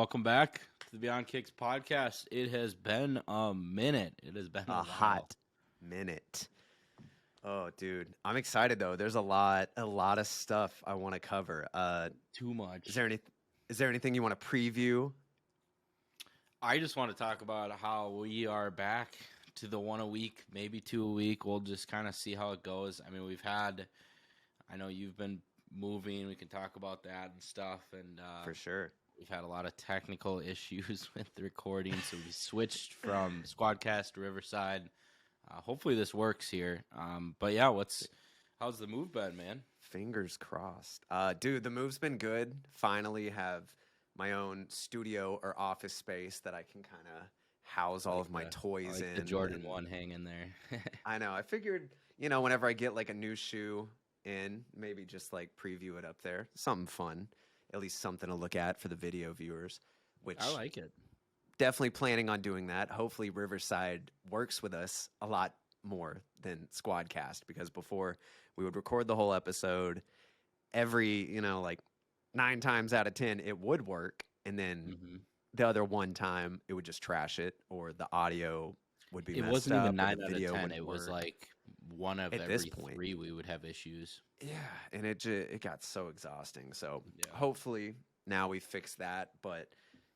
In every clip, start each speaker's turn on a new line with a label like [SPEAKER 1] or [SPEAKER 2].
[SPEAKER 1] Welcome back to the Beyond Kicks podcast. It has been a minute. It has been a while.
[SPEAKER 2] hot minute. Oh, dude, I'm excited though. There's a lot of stuff I want to cover.
[SPEAKER 1] Too much.
[SPEAKER 2] Is there anything you want to preview?
[SPEAKER 1] I just want to talk about how we are back to the one a week, maybe two a week. We'll just kind of see how it goes. I mean, I know you've been moving. We can talk about that and stuff. And
[SPEAKER 2] For sure.
[SPEAKER 1] we've had a lot of technical issues with the recording, so we switched from Squadcast to Riverside. Hopefully this works here. But yeah, how's the move been, man?
[SPEAKER 2] Fingers crossed. Dude, the move's been good. Finally have my own studio or office space that I can kind of house all of my toys in.
[SPEAKER 1] The Jordan 1 hanging there.
[SPEAKER 2] I know. I figured, whenever I get like a new shoe in, maybe just like preview it up there. Something fun. At least something to look at for the video viewers, which
[SPEAKER 1] I like it.
[SPEAKER 2] Definitely planning on doing that. Hopefully Riverside works with us a lot more than Squadcast, because before we would record the whole episode, every, like 9 times out of 10 it would work, and then the other one time it would just trash it, or the audio would be messed up.
[SPEAKER 1] It wasn't even 9
[SPEAKER 2] the
[SPEAKER 1] out of
[SPEAKER 2] video
[SPEAKER 1] 10. It
[SPEAKER 2] wouldn't
[SPEAKER 1] was
[SPEAKER 2] work.
[SPEAKER 1] like one of
[SPEAKER 2] At
[SPEAKER 1] every
[SPEAKER 2] this point.
[SPEAKER 1] 3 we would have issues.
[SPEAKER 2] Yeah, and it got so exhausting. So
[SPEAKER 1] Yeah.
[SPEAKER 2] hopefully now we fix that. But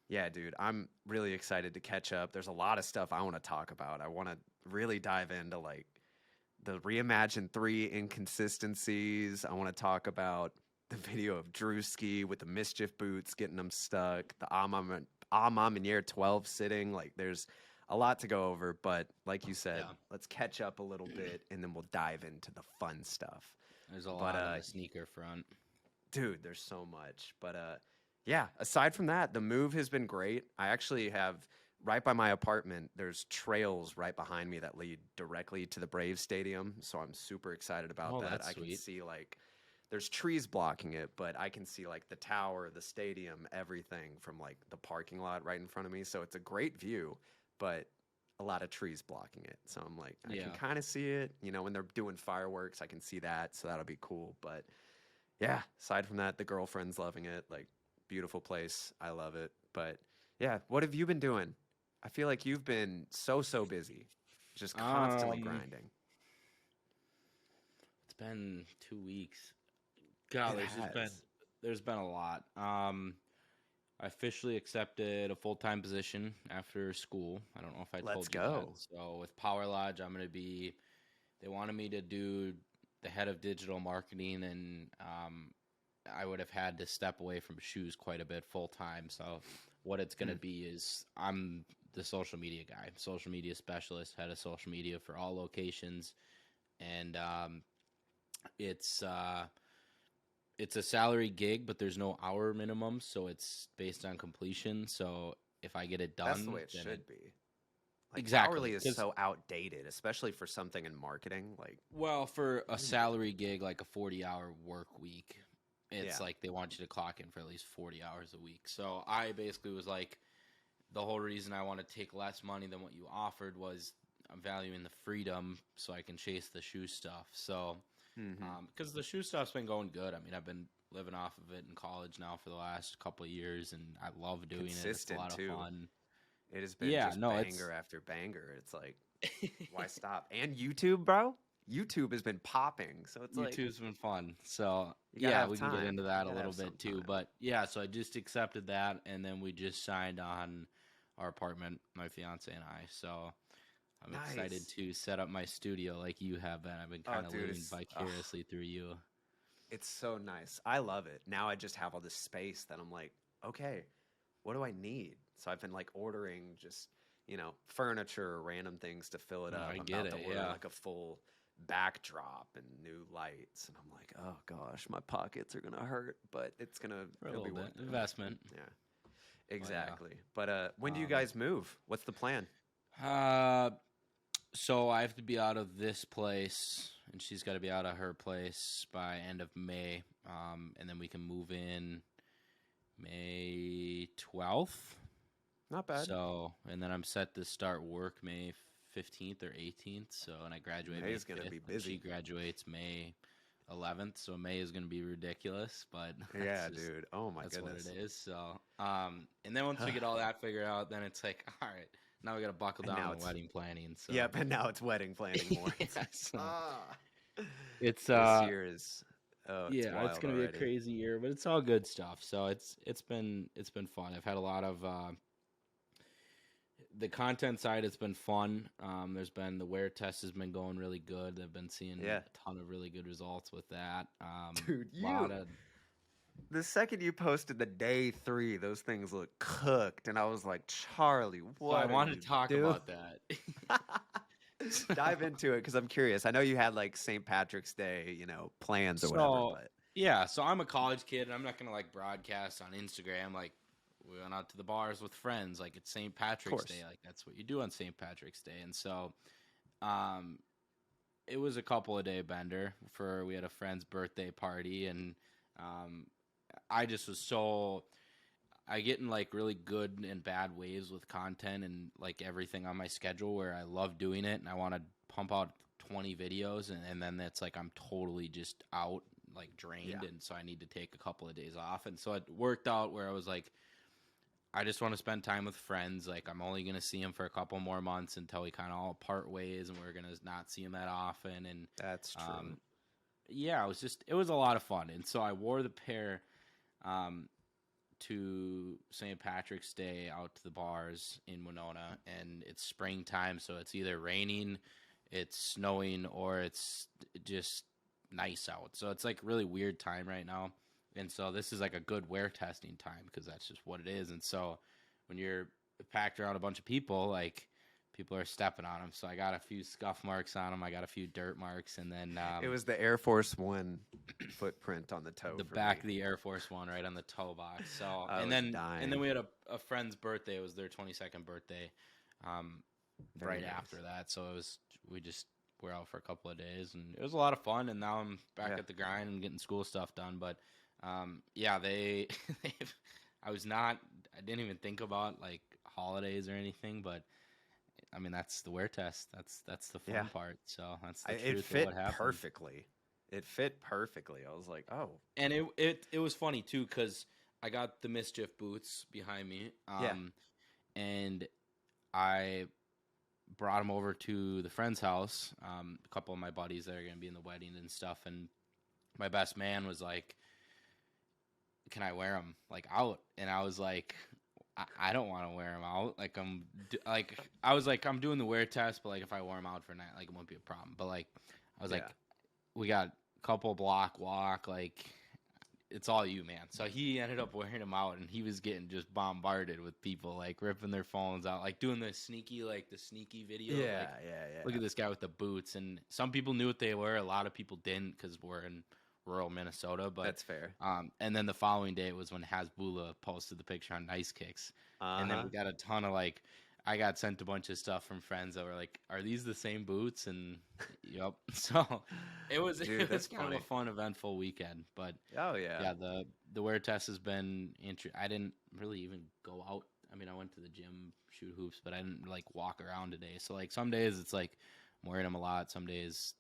[SPEAKER 2] yeah, dude, I'm really excited to catch up. There's a lot of stuff I want to talk about. I want to really dive into like the Reimagined 3 inconsistencies. I want to talk about the video of Druski with the MSCHF boots getting them stuck, the Amamanier 12 sitting. Like, there's a lot to go over, but like you said, let's catch up a little bit, and then we'll dive into the fun stuff.
[SPEAKER 1] There's a lot on the sneaker front.
[SPEAKER 2] Dude, there's so much. But yeah, aside from that, the move has been great. I actually have, right by my apartment, there's trails right behind me that lead directly to the Braves Stadium, so I'm super excited about that.
[SPEAKER 1] That's
[SPEAKER 2] I can
[SPEAKER 1] sweet.
[SPEAKER 2] see, like, there's trees blocking it, but I can see, like, the tower, the stadium, everything from, like, the parking lot right in front of me, so it's a great view, but a lot of trees blocking it. So I'm like, I can kind of see it. When they're doing fireworks, I can see that, so that'll be cool. But yeah, aside from that, the girlfriend's loving it. Like, beautiful place. I love it. But yeah, what have you been doing? I feel like you've been so busy, just constantly grinding.
[SPEAKER 1] It's been 2 weeks. God, there's been a lot. I officially accepted a full-time position after school. I don't know if I told
[SPEAKER 2] Let's
[SPEAKER 1] you
[SPEAKER 2] go.
[SPEAKER 1] that. So with Power Lodge, they wanted me to do the head of digital marketing, and I would have had to step away from shoes quite a bit full-time. So what it's going to be is I'm the social media guy, social media specialist, head of social media for all locations. And it's a salary gig, but there's no hour minimum, so it's based on completion. So if I get it done,
[SPEAKER 2] that's the way it should be. Like,
[SPEAKER 1] exactly.
[SPEAKER 2] Hourly is so outdated, especially for something in marketing. Like,
[SPEAKER 1] well, for a salary gig, like a 40-hour work week, it's like they want you to clock in for at least 40 hours a week. So I basically was like, the whole reason I want to take less money than what you offered was I'm valuing the freedom so I can chase the shoe stuff. So because the shoe stuff's been going good. I mean, I've been living off of it in college now for the last couple of years, and I love doing it. It's a lot of fun.
[SPEAKER 2] It has been banger after banger. It's like, why stop? And YouTube, bro. YouTube has been popping, so it's
[SPEAKER 1] YouTube's been fun. So
[SPEAKER 2] we
[SPEAKER 1] can get into that a little bit too. But yeah, so I just accepted that, and then we just signed on our apartment, my fiance and I. So I'm excited to set up my studio like you have been. I've been kind of living vicariously through you.
[SPEAKER 2] It's so nice. I love it. Now I just have all this space that I'm like, okay, what do I need? So I've been like ordering just, furniture or random things to fill it up.
[SPEAKER 1] I
[SPEAKER 2] I'm
[SPEAKER 1] get
[SPEAKER 2] about
[SPEAKER 1] it,
[SPEAKER 2] to order like a full backdrop and new lights. And I'm like, oh gosh, my pockets are going to hurt, but it'll be worth it.
[SPEAKER 1] Investment.
[SPEAKER 2] Yeah, exactly. But when do you guys move? What's the plan?
[SPEAKER 1] So I have to be out of this place, and she's got to be out of her place by end of May, and then we can move in May 12th.
[SPEAKER 2] Not bad.
[SPEAKER 1] So, and then I'm set to start work May 15th or 18th. So, and I graduate
[SPEAKER 2] May's
[SPEAKER 1] May 5th,
[SPEAKER 2] gonna be busy.
[SPEAKER 1] She graduates May 11th, so May is going to be ridiculous, but
[SPEAKER 2] Yeah, dude. Oh my
[SPEAKER 1] that's
[SPEAKER 2] goodness.
[SPEAKER 1] what it is. So, and then once we get all that figured out, then it's like, all right, now we got to buckle
[SPEAKER 2] And
[SPEAKER 1] down
[SPEAKER 2] now
[SPEAKER 1] on
[SPEAKER 2] it's
[SPEAKER 1] wedding planning. So,
[SPEAKER 2] Yep, and now it's wedding planning more. It's
[SPEAKER 1] yeah,
[SPEAKER 2] like,
[SPEAKER 1] so
[SPEAKER 2] ah.
[SPEAKER 1] it's
[SPEAKER 2] This year is it's
[SPEAKER 1] yeah, it's
[SPEAKER 2] wild
[SPEAKER 1] gonna be a
[SPEAKER 2] already.
[SPEAKER 1] crazy year, but it's all good stuff. So it's been fun. I've had a lot of the content side. It's been fun. There's been the wear test has been going really good. I've been seeing
[SPEAKER 2] Yeah.
[SPEAKER 1] a ton of really good results with that.
[SPEAKER 2] Dude,
[SPEAKER 1] Lot of
[SPEAKER 2] the second you posted the day 3, those things look cooked, and I was like, Charlie,
[SPEAKER 1] so
[SPEAKER 2] what
[SPEAKER 1] I
[SPEAKER 2] are
[SPEAKER 1] want
[SPEAKER 2] you
[SPEAKER 1] to talk
[SPEAKER 2] doing?
[SPEAKER 1] about that.
[SPEAKER 2] Dive into it because I'm curious. I know you had like St. Patrick's Day, plans or whatever,
[SPEAKER 1] So
[SPEAKER 2] but
[SPEAKER 1] yeah, so I'm a college kid, and I'm not gonna like broadcast on Instagram like we went out to the bars with friends like it's St. Patrick's Day, like that's what you do on St. Patrick's Day. And so um it was a couple of day bender for we had a friend's birthday party, and um I just was so I get in like really good and bad waves with content and like everything on my schedule where I love doing it and I want to pump out 20 videos, and then it's like I'm totally just out, like drained,
[SPEAKER 2] Yeah.
[SPEAKER 1] and so I need to take a couple of days off. And so it worked out where I was like, I just want to spend time with friends. Like I'm only going to see them for a couple more months until we kind of all part ways, and we're going to not see them that often. And
[SPEAKER 2] that's true.
[SPEAKER 1] yeah, it was a lot of fun. And so I wore the pair to St. Patrick's Day out to the bars in Winona, and it's springtime, so it's either raining, it's snowing, or it's just nice out. So it's like really weird time right now. And so this is like a good wear testing time because that's just what it is. And so when you're packed around a bunch of people, like people are stepping on them. So I got a few scuff marks on them. I got a few dirt marks, and then
[SPEAKER 2] It was the Air Force One footprint on the toe.
[SPEAKER 1] the
[SPEAKER 2] for
[SPEAKER 1] back
[SPEAKER 2] me.
[SPEAKER 1] of the Air Force One right on the toe box. So
[SPEAKER 2] I
[SPEAKER 1] and
[SPEAKER 2] was
[SPEAKER 1] then
[SPEAKER 2] dying.
[SPEAKER 1] we had a friend's birthday. It was their 22nd birthday.
[SPEAKER 2] Very
[SPEAKER 1] Right
[SPEAKER 2] nice.
[SPEAKER 1] after that, so we just were out for a couple of days, and it was a lot of fun. And now I'm back
[SPEAKER 2] Yeah.
[SPEAKER 1] at the grind and getting school stuff done. But yeah, I didn't even think about like holidays or anything, but I mean that's the wear test. That's the fun
[SPEAKER 2] Yeah.
[SPEAKER 1] part. So that's the
[SPEAKER 2] It
[SPEAKER 1] truth of
[SPEAKER 2] fit
[SPEAKER 1] what happened.
[SPEAKER 2] perfectly. It fit perfectly. I was like, oh,
[SPEAKER 1] And it was funny too because I got the MSCHF boots behind me,
[SPEAKER 2] Yeah.
[SPEAKER 1] and I brought them over to the friend's house. A couple of my buddies that are going to be in the wedding and stuff, and my best man was like, "Can I wear them like out?" And I was like, I don't want to wear them out. Like I was like, I'm doing the wear test, but like if I wore them out for a night, like it won't be a problem. But like I was
[SPEAKER 2] Yeah.
[SPEAKER 1] like, we got a couple block walk, like it's all you, man. So he ended up wearing them out, and he was getting just bombarded with people like ripping their phones out, like doing the sneaky video.
[SPEAKER 2] Yeah,
[SPEAKER 1] Like,
[SPEAKER 2] yeah.
[SPEAKER 1] look at this guy with the boots. And some people knew what they were. A lot of people didn't because we're in rural Minnesota. But
[SPEAKER 2] That's fair.
[SPEAKER 1] and then the following day was when Hasbula posted the picture on Nice Kicks, and then we got a ton of like. I got sent a bunch of stuff from friends that were like, "Are these the same boots?" And yep. So it was
[SPEAKER 2] Dude,
[SPEAKER 1] it was
[SPEAKER 2] that's
[SPEAKER 1] kind of
[SPEAKER 2] funny.
[SPEAKER 1] a fun, eventful weekend. But
[SPEAKER 2] Oh yeah.
[SPEAKER 1] yeah, the wear test has been I didn't really even go out. I mean, I went to the gym, shoot hoops, but I didn't like walk around today. So like some days it's like I'm wearing them a lot, some days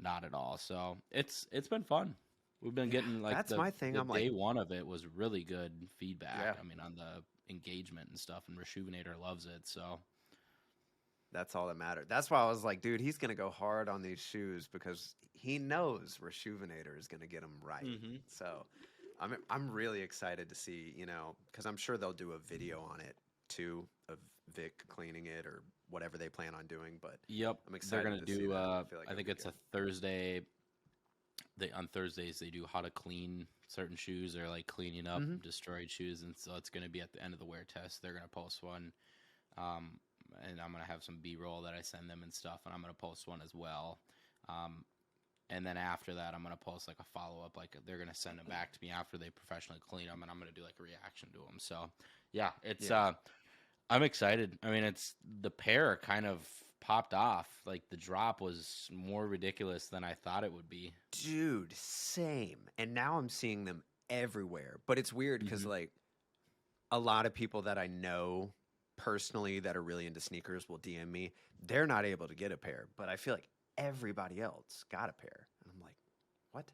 [SPEAKER 1] not at all. So it's been fun. We've been getting like
[SPEAKER 2] that's my thing.
[SPEAKER 1] the
[SPEAKER 2] I'm like,
[SPEAKER 1] day one of it was really good feedback.
[SPEAKER 2] Yeah.
[SPEAKER 1] I mean, on the engagement and stuff, and Resjuvenator loves it. So
[SPEAKER 2] that's all that mattered. That's why I was like, dude, he's gonna go hard on these shoes because he knows Resjuvenator is gonna get him right.
[SPEAKER 1] Mhm.
[SPEAKER 2] So I'm really excited to see, because I'm sure they'll do a video on it too of Vic cleaning it or whatever they plan on doing. But
[SPEAKER 1] yep,
[SPEAKER 2] I'm excited
[SPEAKER 1] they're gonna
[SPEAKER 2] to see
[SPEAKER 1] do.
[SPEAKER 2] that.
[SPEAKER 1] I
[SPEAKER 2] feel like
[SPEAKER 1] think
[SPEAKER 2] it'll be
[SPEAKER 1] it's
[SPEAKER 2] good.
[SPEAKER 1] a Thursday. On Thursdays they do how to clean certain shoes or like cleaning up
[SPEAKER 2] Mhm.
[SPEAKER 1] destroyed shoes, and so it's gonna be at the end of the wear test. They're gonna post one, and I'm gonna have some B-roll that I send them and stuff, and I'm gonna post one as well. And then after that, I'm gonna post like a follow up. Like they're gonna send them back to me after they professionally clean them, and I'm gonna do like a reaction to them. So yeah, it's I'm excited. I mean, it's the pair kind of popped off. Like the drop was more ridiculous than I thought it would be.
[SPEAKER 2] Dude, same. And now I'm seeing them everywhere. But it's weird because
[SPEAKER 1] Mhm.
[SPEAKER 2] like a lot of people that I know personally that are really into sneakers will DM me. They're not able to get a pair, but I feel like everybody else got a pair. And I'm like, what?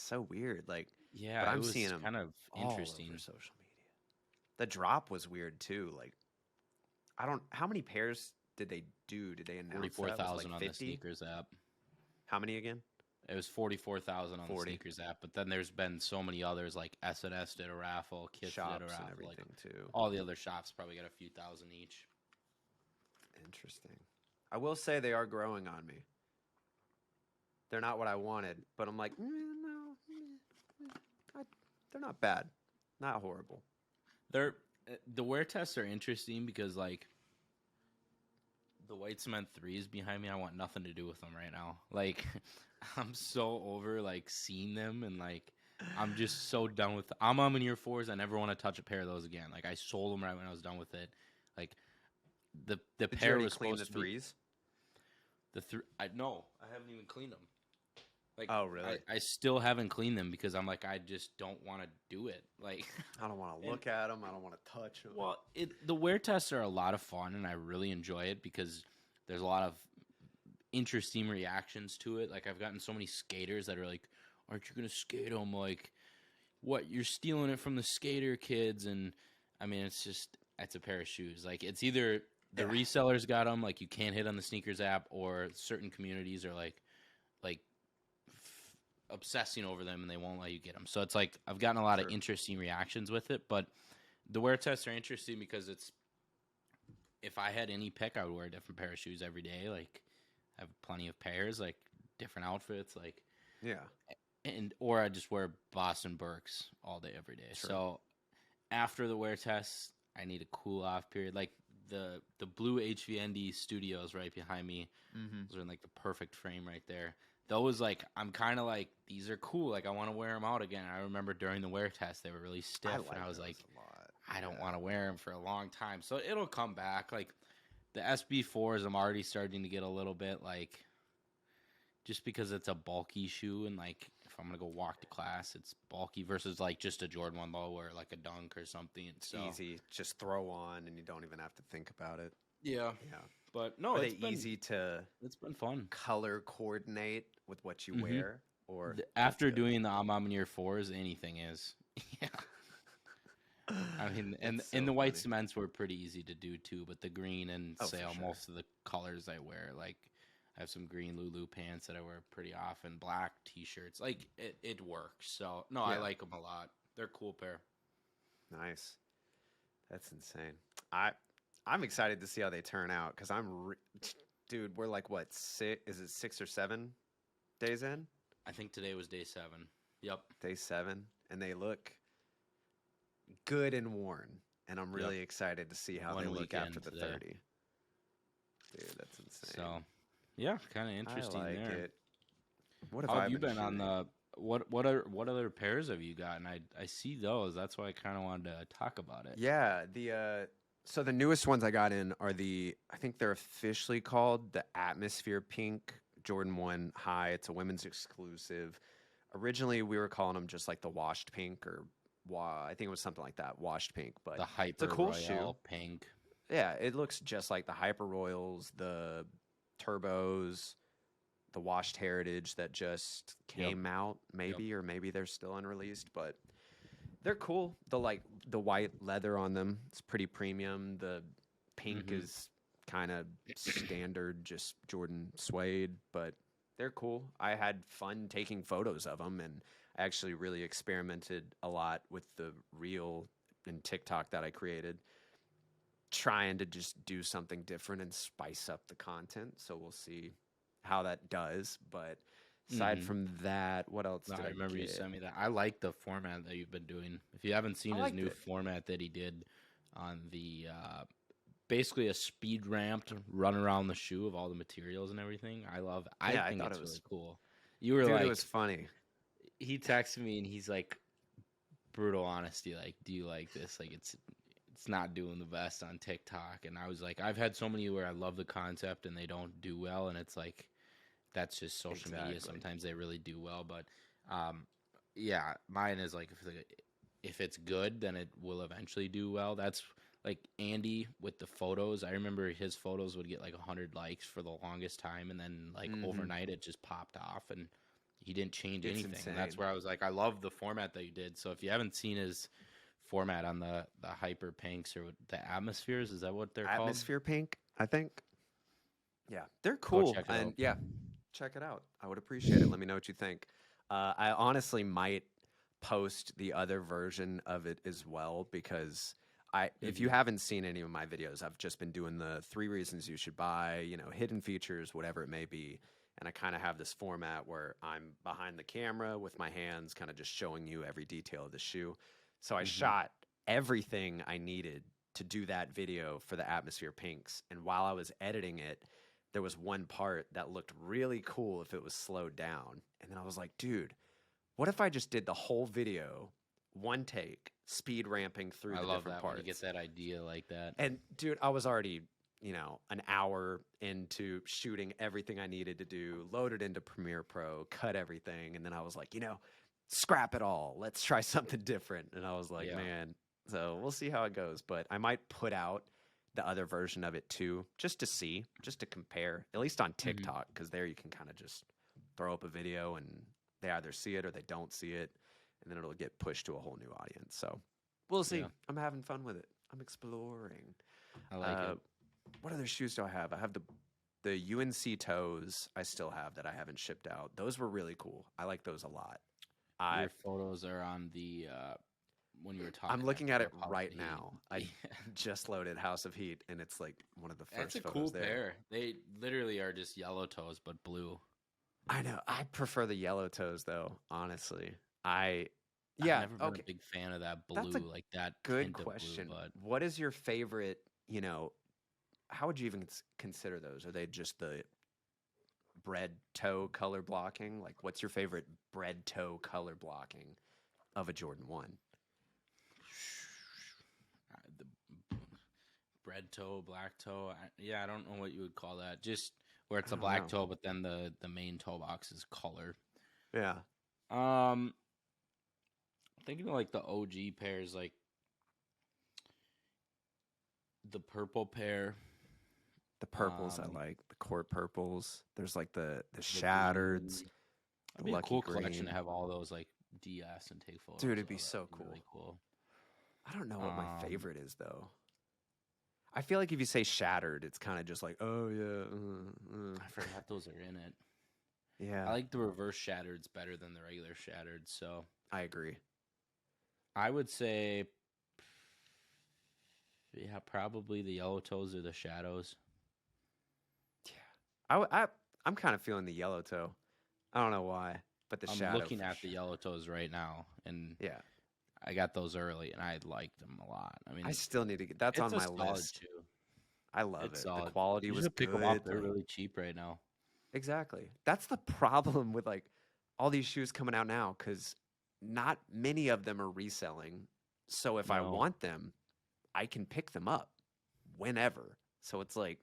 [SPEAKER 2] so weird. Like,
[SPEAKER 1] Yeah,
[SPEAKER 2] but
[SPEAKER 1] it
[SPEAKER 2] I'm
[SPEAKER 1] was
[SPEAKER 2] seeing them
[SPEAKER 1] kind of
[SPEAKER 2] all
[SPEAKER 1] interesting.
[SPEAKER 2] over social media. The drop was weird too. Like, I don't. How many pairs did they do? Did they announce that? Was it like
[SPEAKER 1] 44,000 on the
[SPEAKER 2] 50?
[SPEAKER 1] sneakers app.
[SPEAKER 2] How many again?
[SPEAKER 1] It was 44,000 on the
[SPEAKER 2] 40.
[SPEAKER 1] sneakers app, but then there's been so many others like S&S did a raffle, Kith did a
[SPEAKER 2] Shops and
[SPEAKER 1] raffle, like
[SPEAKER 2] everything too.
[SPEAKER 1] all the other shops probably got a few thousand each.
[SPEAKER 2] Interesting. I will say they are growing on me. They're not what I wanted, but I'm like, no, they're not bad, not horrible.
[SPEAKER 1] The wear tests are interesting because like the white cement 3s behind me, I want nothing to do with them right now. Like I'm so over like seeing them and like I'm just so done with. I'm on year 4s. I never want to touch a pair of those again. Like I sold them right when I was done with it. Like the
[SPEAKER 2] Did
[SPEAKER 1] pair
[SPEAKER 2] you already
[SPEAKER 1] was
[SPEAKER 2] clean
[SPEAKER 1] supposed
[SPEAKER 2] the
[SPEAKER 1] to be
[SPEAKER 2] threes?
[SPEAKER 1] No, I haven't even cleaned them. Like,
[SPEAKER 2] Oh, really?
[SPEAKER 1] I still haven't cleaned them because I'm like, I just don't want to do it. Like,
[SPEAKER 2] I don't want to look at them. I don't want to touch them.
[SPEAKER 1] well, the wear tests are a lot of fun, and I really enjoy it because there's a lot of interesting reactions to it. Like, I've gotten so many skaters that are like, aren't you going to skate them? Like, what? You're stealing it from the skater kids. And, I mean, it's a pair of shoes. Like, it's either the resellers got them, like, you can't hit on the sneakers app, or certain communities are like obsessing over them and they won't let you get them. So it's like I've gotten a lot of interesting reactions with it, but the wear tests are interesting because it's if I had any pick, I would wear a different pair of shoes every day. Like I have plenty of pairs, like different outfits, like or I just wear Boston Berks all day every day. So after the wear tests, I need a cool off period. Like the blue HVND Studios right behind me. Those are in like the perfect frame right there. Those, like, I'm kind of like, these are cool. Like, I want to wear them out again. I remember during the wear test, they were really stiff. And I was like, I don't want to wear them for a long time. So it'll come back. Like, the SB4s, I'm already starting to get a little bit, like, just because it's a bulky shoe. And, like, if I'm going to go walk to class, it's bulky versus, like, just a Jordan 1 Low or, like, a Dunk or something.
[SPEAKER 2] It's easy. Just throw on and you don't even have to think about it.
[SPEAKER 1] Yeah. But no,
[SPEAKER 2] it's easy to.
[SPEAKER 1] It's been fun.
[SPEAKER 2] Color coordinate with what you wear, or
[SPEAKER 1] after doing the year 4s, anything is. Yeah. I mean, and the white cements were pretty easy to do too, but the green and sale, most of the colors I wear, like I have some green Lulu pants that I wear pretty often, black t-shirts, like it works. So no, I like them a lot. They're a cool pair.
[SPEAKER 2] Nice. That's insane. I'm excited to see how they turn out because dude, we're like what, 6 or 7 days in?
[SPEAKER 1] I think today was day 7. Yep.
[SPEAKER 2] Day 7, and they look good and worn, and I'm really excited to see how they look after the 30. Dude, that's insane.
[SPEAKER 1] So, yeah, kind of interesting.
[SPEAKER 2] I like
[SPEAKER 1] there.
[SPEAKER 2] it. What
[SPEAKER 1] How have you been on the? What other pairs have you gotten? I see those. That's why I kind of wanted to talk about it.
[SPEAKER 2] Yeah, so the newest ones I got in are I think they're officially called the Atmosphere Pink Jordan 1 High. It's a women's exclusive. Originally, we were calling them just like the washed pink I think it was something like that, washed pink. But
[SPEAKER 1] the Hyper
[SPEAKER 2] it's a cool
[SPEAKER 1] Royale
[SPEAKER 2] shoe.
[SPEAKER 1] Pink.
[SPEAKER 2] Yeah, it looks just like the Hyper Royals, the Turbos, the Washed Heritage that just came out, maybe, or maybe they're still unreleased, but they're cool. The white leather on them, it's pretty premium. The pink is kind of standard, just Jordan suede, but they're cool. I had fun taking photos of them, and I actually really experimented a lot with the reel and TikTok that I created, trying to just do something different and spice up the content. So we'll see how that does. But aside from that, what else did I
[SPEAKER 1] remember
[SPEAKER 2] get?
[SPEAKER 1] you sent me that. I like the format that you've been doing. If you haven't seen his new format that he did on the basically a speed ramped run around the shoe of all the materials and everything, I think it's really cool. You were like,
[SPEAKER 2] it was funny.
[SPEAKER 1] He texted me and he's like, brutal honesty, like, do you like this? Like, it's not doing the best on TikTok. And I was like, I've had so many where I love the concept and they don't do well, and it's like, that's just social media. Sometimes they really do well, but yeah, mine is like, if it's good, then it will eventually do well. That's like Andy with the photos. I remember his photos would get like 100 likes for the longest time, and then like overnight it just popped off, and he didn't change
[SPEAKER 2] It's
[SPEAKER 1] anything.
[SPEAKER 2] insane.
[SPEAKER 1] And that's where I was like, I love the format that you did. So if you haven't seen his format on the hyper pinks or the atmospheres, is that what they're called?
[SPEAKER 2] Atmosphere pink, I think. Yeah, they're
[SPEAKER 1] Go
[SPEAKER 2] cool.
[SPEAKER 1] check it
[SPEAKER 2] And
[SPEAKER 1] out.
[SPEAKER 2] yeah, check it out. I would appreciate it. Let me know what you think. I honestly might post the other version of it as well because if you haven't seen any of my videos, I've just been doing the 3 reasons you should buy, hidden features, whatever it may be. And I kind of have this format where I'm behind the camera with my hands kind of just showing you every detail of the shoe. So I shot everything I needed to do that video for the atmosphere pinks. And while I was editing it, there was one part that looked really cool if it was slowed down. And then I was like, dude, what if I just did the whole video, one take, speed ramping through
[SPEAKER 1] I
[SPEAKER 2] the
[SPEAKER 1] love
[SPEAKER 2] different
[SPEAKER 1] that
[SPEAKER 2] parts?
[SPEAKER 1] when you get that idea like that.
[SPEAKER 2] And dude, I was already, an hour into shooting everything I needed to do, loaded into Premiere Pro, cut everything. And then I was like, scrap it all. Let's try something different. And I was like, man, so we'll see how it goes. But I might put out the other version of it too, just to compare, at least on TikTok, because there you can kind of just throw up a video and they either see it or they don't see it, and then it'll get pushed to a whole new audience. So we'll see.
[SPEAKER 1] Yeah.
[SPEAKER 2] I'm having fun with it. I'm exploring.
[SPEAKER 1] I like it.
[SPEAKER 2] What other shoes do I have? I have the UNC toes I still have that I haven't shipped out. Those were really cool. I like those a lot.
[SPEAKER 1] Your photos are on the when you were talking.
[SPEAKER 2] I'm looking at it
[SPEAKER 1] House
[SPEAKER 2] right
[SPEAKER 1] of
[SPEAKER 2] now.
[SPEAKER 1] Heat.
[SPEAKER 2] I just loaded House of Heat, and it's like one of the first
[SPEAKER 1] That's a
[SPEAKER 2] photos
[SPEAKER 1] cool
[SPEAKER 2] there.
[SPEAKER 1] pair. They literally are just yellow toes but blue.
[SPEAKER 2] I know. I prefer the yellow toes though, honestly.
[SPEAKER 1] I've never been a big fan of that blue,
[SPEAKER 2] That's a
[SPEAKER 1] like that.
[SPEAKER 2] Good
[SPEAKER 1] tint of
[SPEAKER 2] question.
[SPEAKER 1] Blue, but
[SPEAKER 2] what is your favorite, how would you even consider those? Are they just the bread toe color blocking? Like, what's your favorite bread toe color blocking of a Jordan 1?
[SPEAKER 1] The bread toe, black toe. I don't know what you would call that. Just where it's
[SPEAKER 2] I
[SPEAKER 1] a
[SPEAKER 2] don't
[SPEAKER 1] black
[SPEAKER 2] know.
[SPEAKER 1] toe, but then the main toe box is color.
[SPEAKER 2] Yeah.
[SPEAKER 1] Thinking of like the OG pairs, like the purple pair.
[SPEAKER 2] The purples I like. The court purples. There's like the
[SPEAKER 1] the
[SPEAKER 2] shattereds.
[SPEAKER 1] blue.
[SPEAKER 2] The
[SPEAKER 1] It'd be a
[SPEAKER 2] lucky
[SPEAKER 1] cool
[SPEAKER 2] green.
[SPEAKER 1] collection to have all those like DS and take photos.
[SPEAKER 2] Dude, it'd
[SPEAKER 1] of.
[SPEAKER 2] be
[SPEAKER 1] That'd
[SPEAKER 2] so cool.
[SPEAKER 1] Really cool.
[SPEAKER 2] I don't know what my favorite is though. I feel like if you say shattered, it's kind of just like, oh yeah.
[SPEAKER 1] I forgot those are in it.
[SPEAKER 2] Yeah,
[SPEAKER 1] I like the reverse shattereds better than the regular shattered. So
[SPEAKER 2] I agree.
[SPEAKER 1] I would say, probably the yellow toes or the shadows.
[SPEAKER 2] I'm kind of feeling the yellow toe. I don't know why, but the
[SPEAKER 1] I'm
[SPEAKER 2] shadow.
[SPEAKER 1] looking
[SPEAKER 2] for
[SPEAKER 1] at the
[SPEAKER 2] sure.
[SPEAKER 1] yellow toes right now, and
[SPEAKER 2] Yeah,
[SPEAKER 1] I got those early, and I liked them a lot. I mean,
[SPEAKER 2] I still need to get. That's on
[SPEAKER 1] it's a
[SPEAKER 2] my
[SPEAKER 1] solid
[SPEAKER 2] list.
[SPEAKER 1] shoe.
[SPEAKER 2] I love
[SPEAKER 1] It's
[SPEAKER 2] it.
[SPEAKER 1] solid.
[SPEAKER 2] The quality
[SPEAKER 1] You
[SPEAKER 2] was
[SPEAKER 1] should pick
[SPEAKER 2] good.
[SPEAKER 1] them up. They're
[SPEAKER 2] like-
[SPEAKER 1] really cheap right now.
[SPEAKER 2] Exactly. That's the problem with like all these shoes coming out now, because not many of them are reselling. So if I
[SPEAKER 1] No.
[SPEAKER 2] want them, I can pick them up whenever. So it's like,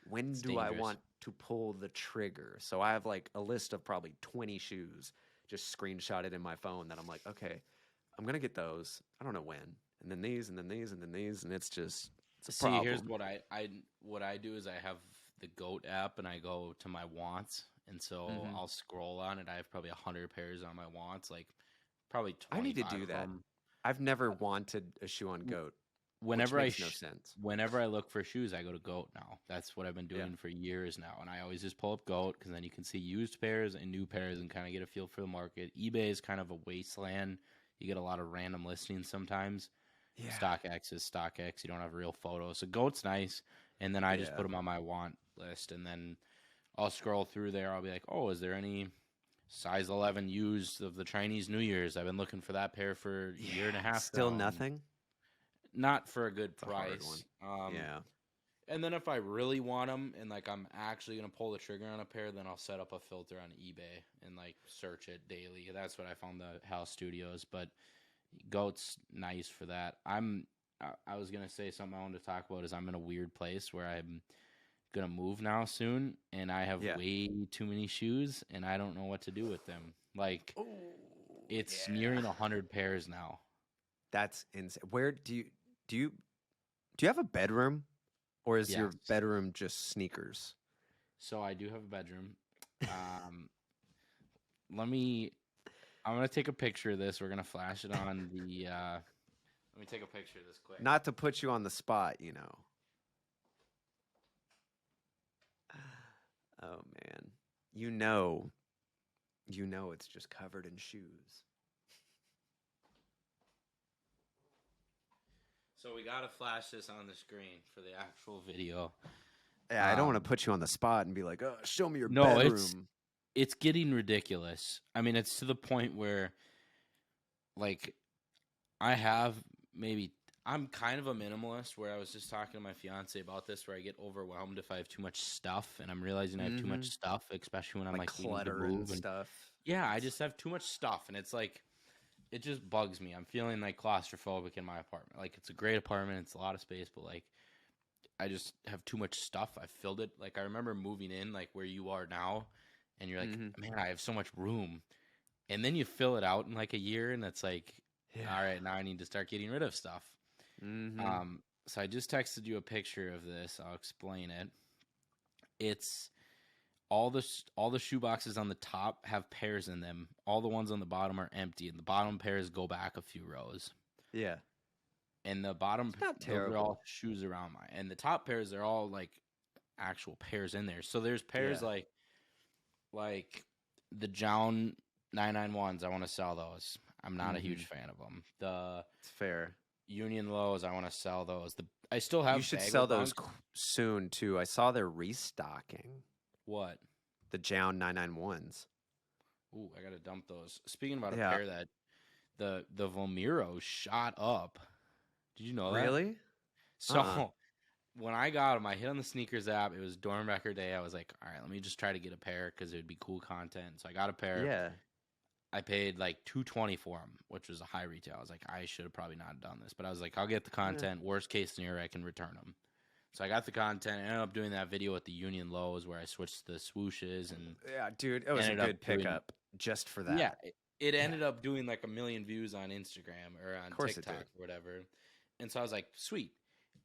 [SPEAKER 2] when
[SPEAKER 1] It's
[SPEAKER 2] do I
[SPEAKER 1] dangerous.
[SPEAKER 2] want to pull the trigger? So I have like a list of probably 20 shoes just screenshotted in my phone that I'm like, okay, I'm gonna get those. I don't know when. And then these, and then these, and then these, and it's a
[SPEAKER 1] See,
[SPEAKER 2] problem.
[SPEAKER 1] here's what I do is I have the GOAT app, and I go to my wants, and so
[SPEAKER 2] Mhm.
[SPEAKER 1] I'll scroll on it. I have probably 100 pairs on my wants, like probably 25
[SPEAKER 2] I need to do
[SPEAKER 1] of
[SPEAKER 2] that.
[SPEAKER 1] them.
[SPEAKER 2] I've never wanted a shoe on Goat.
[SPEAKER 1] Whenever
[SPEAKER 2] which makes no sense.
[SPEAKER 1] Whenever I look for shoes, I go to GOAT now. That's what I've been doing for years now, and I always just pull up GOAT because then you can see used pairs and new pairs and kind of get a feel for the market. eBay is kind of a wasteland. You get a lot of random listings sometimes.
[SPEAKER 2] Yeah.
[SPEAKER 1] StockX is StockX. You don't have real photos. So GOAT's nice, and then I just
[SPEAKER 2] Yeah.
[SPEAKER 1] put them on my want list, and then I'll scroll through there. I'll be like, oh, is there any size 11 used of the Chinese New Year's? I've been looking for that pair for a year and a half.
[SPEAKER 2] Still
[SPEAKER 1] now.
[SPEAKER 2] nothing.
[SPEAKER 1] Not for a good
[SPEAKER 2] a hard
[SPEAKER 1] price.
[SPEAKER 2] Yeah.
[SPEAKER 1] And then if I really want them and like I'm actually gonna pull the trigger on a pair, then I'll set up a filter on eBay and like search it daily. That's what I found the House Studios, but GOAT's nice for that. I was gonna say something I wanted to talk about is I'm in a weird place where I'm gonna move now soon, and I have way too many shoes, and I don't know what to do with them. Like it's nearing 100 pairs now.
[SPEAKER 2] That's insane. Where do you have a bedroom, or is your
[SPEAKER 1] Yes.
[SPEAKER 2] bedroom just sneakers?
[SPEAKER 1] So I do have a bedroom. I'm gonna take a picture of this. We're gonna flash it on the. Let me take a picture of this quick.
[SPEAKER 2] Not to put you on the spot, you know. Oh man, you know it's just covered in shoes.
[SPEAKER 1] So we gotta flash this on the screen for the actual video.
[SPEAKER 2] Yeah, I don't want to put you on the spot and be like, "Oh, show me your
[SPEAKER 1] No,
[SPEAKER 2] bedroom."
[SPEAKER 1] it's getting ridiculous. I mean, it's to the point where, like, I'm kind of a minimalist. Where I was just talking to my fiance about this, where I get overwhelmed if I have too much stuff, and I'm realizing I have too much stuff, especially when I'm like
[SPEAKER 2] clutter
[SPEAKER 1] needing to move
[SPEAKER 2] and stuff.
[SPEAKER 1] Yeah, I just have too much stuff, and it's like, it just bugs me. I'm feeling like claustrophobic in my apartment. Like, it's a great apartment, it's a lot of space, but like, I just have too much stuff. I filled it. Like, I remember moving in, like where you are now, and you're like, man, I have so much room, and then you fill it out in like a year, and it's like, all right, now I need to start getting rid of stuff. So I just texted you a picture of this. I'll explain it. It's all the shoe boxes on the top have pairs in them. All the ones on the bottom are empty, and the bottom pairs go back a few rows.
[SPEAKER 2] Yeah.
[SPEAKER 1] And the bottom
[SPEAKER 2] those
[SPEAKER 1] are all shoes around mine. And the top pairs are all like actual pairs in there. So there's pairs like the Jown 991s. I want to sell those. I'm not a huge fan of them.
[SPEAKER 2] It's fair.
[SPEAKER 1] Union Lows, I want to sell those. I still have.
[SPEAKER 2] You should sell those soon too. I saw they're restocking.
[SPEAKER 1] What?
[SPEAKER 2] The Jown 991s.
[SPEAKER 1] Ooh, I gotta dump those. Speaking about a pair that the Vomiro shot up. Did you know that?
[SPEAKER 2] Really?
[SPEAKER 1] So when I got them, I hit on the sneakers app. It was Dornbecker Day. I was like, all right, let me just try to get a pair because it would be cool content. So I got a pair.
[SPEAKER 2] Yeah.
[SPEAKER 1] I paid like $220 for them, which was a high retail. I was like, I should have probably not done this, but I was like, I'll get the content. Worst case scenario, I can return them. So I got the content. I ended up doing that video with the Union Lows where I switched the swooshes and
[SPEAKER 2] dude, it was a good pickup just for that.
[SPEAKER 1] Yeah, it ended up doing like 1 million views on Instagram or on TikTok or whatever. And so I was like, sweet.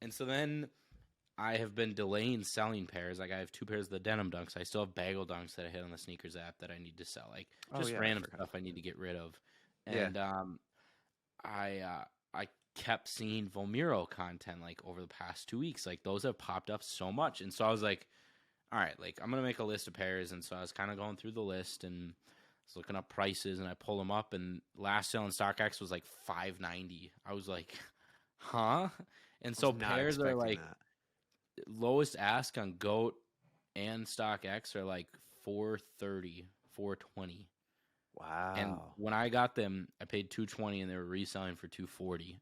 [SPEAKER 1] And so then I have been delaying selling pairs. Like, I have 2 pairs of the denim dunks. I still have bagel dunks that I hit on the sneakers app that I need to sell. Like, just random stuff I need to get rid of. And I kept seeing Vomiro content like over the past 2 weeks. Like, those have popped up so much. And so I was like, all right, like, I'm going to make a list of pairs. And so I was kind of going through the list and I was looking up prices, and I pull them up, and last sale in StockX was like $590. I was like, huh? And so pairs are like lowest ask on GOAT and StockX are like $430, $420.
[SPEAKER 2] Wow.
[SPEAKER 1] And when I got them, I paid $220 and they were reselling for $240.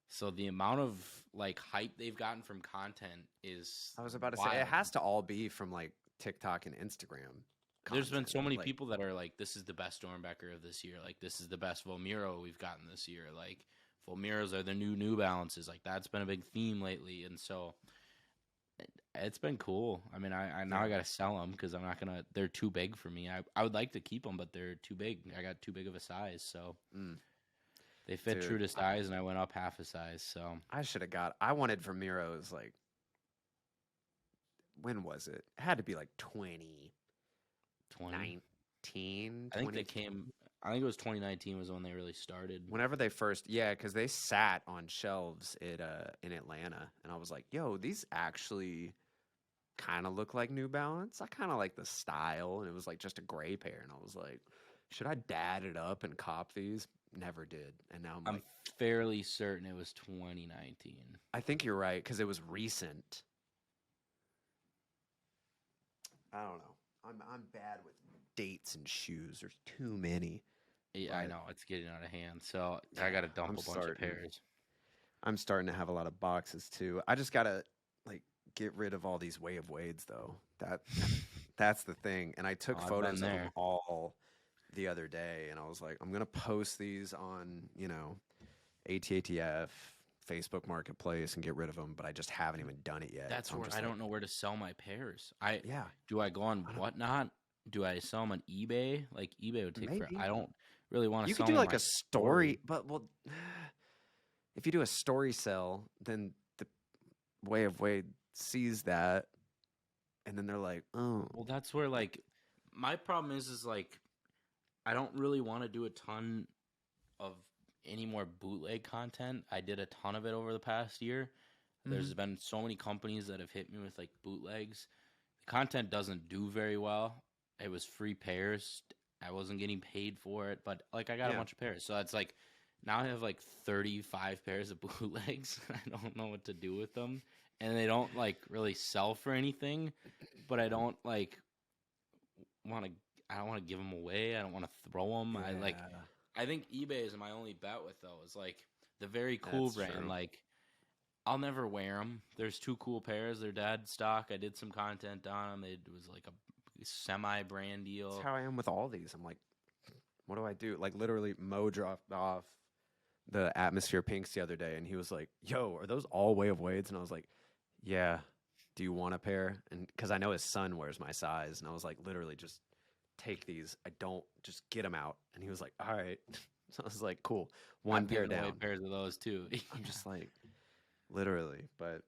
[SPEAKER 1] So the amount of like hype they've gotten from content is
[SPEAKER 2] I was about to
[SPEAKER 1] wild.
[SPEAKER 2] say it has to all be from like TikTok and Instagram.
[SPEAKER 1] There's been so many people that are like, this is the best Dornbecker of this year. Like, this is the best Vomiro we've gotten this year. Like, Vomiros are the New Balances. Like, that's been a big theme lately. And so it's been cool. I mean, I now I got to sell them because I'm not going to, they're too big for me. I would like to keep them, but they're too big. I got too big of a size. So they fit true to size, and I went up half a size. So
[SPEAKER 2] I wanted Vomiros like, when was it? It had to be like 2019.
[SPEAKER 1] I think they came. I think it was 2019 was when they really started.
[SPEAKER 2] Whenever they first, because they sat on shelves in Atlanta, and I was like, "Yo, these actually kind of look like New Balance. I kind of like the style." And it was like just a gray pair, and I was like, "Should I dad it up and cop these?" Never did, and now I'm like,
[SPEAKER 1] fairly certain it was 2019.
[SPEAKER 2] I think you're right because it was recent. I don't know. I'm bad with dates and shoes. There's too many.
[SPEAKER 1] Yeah, I know. It's getting out of hand. So I got to dump a bunch of pairs.
[SPEAKER 2] I'm starting to have a lot of boxes too. I just got to like get rid of all these Way of Wades though. That's the thing. And I took photos of them all the other day, and I was like, I'm going to post these on, ATATF, Facebook Marketplace, and get rid of them, but I just haven't even done it yet.
[SPEAKER 1] That's where I don't know where to sell my pairs.
[SPEAKER 2] Yeah.
[SPEAKER 1] Do I go on Whatnot? Do I sell them on eBay? Like, eBay would take forever. I don't really want to sell them.
[SPEAKER 2] You could do like a story, but if you do a story sell, then the Way of Wade sees that, and then they're like, oh.
[SPEAKER 1] Well, that's where, like, my problem is like, I don't really want to do a ton of any more bootleg content. I did a ton of it over the past year. There's been so many companies that have hit me with like bootlegs. The content doesn't do very well. It was free pairs. I wasn't getting paid for it, but like I got a bunch of pairs. So it's like now I have like 35 pairs of bootlegs. I don't know what to do with them. And they don't like really sell for anything, but I don't like want to I don't want to give them away. I don't want to throw them.
[SPEAKER 2] Yeah.
[SPEAKER 1] I think eBay is my only bet with those. Like the very cool
[SPEAKER 2] That's
[SPEAKER 1] brand.
[SPEAKER 2] true.
[SPEAKER 1] Like I'll never wear them. There's 2 cool pairs. They're dead stock. I did some content on them. It was like a semi-brand deal.
[SPEAKER 2] That's how I am with all these. I'm like, what do I do? Like literally, Mo dropped off the Atmosphere Pinks the other day, and he was like, "Yo, are those all Way of Wades?" And I was like, "Yeah. Do you want a pair?" And because I know his son wears my size, and I was like, literally, just take these. I don't just get them out. And he was like, "All right." So I was like, "Cool, one
[SPEAKER 1] I'm
[SPEAKER 2] pair
[SPEAKER 1] giving away
[SPEAKER 2] down."
[SPEAKER 1] pairs of those too.
[SPEAKER 2] I'm just like, literally, but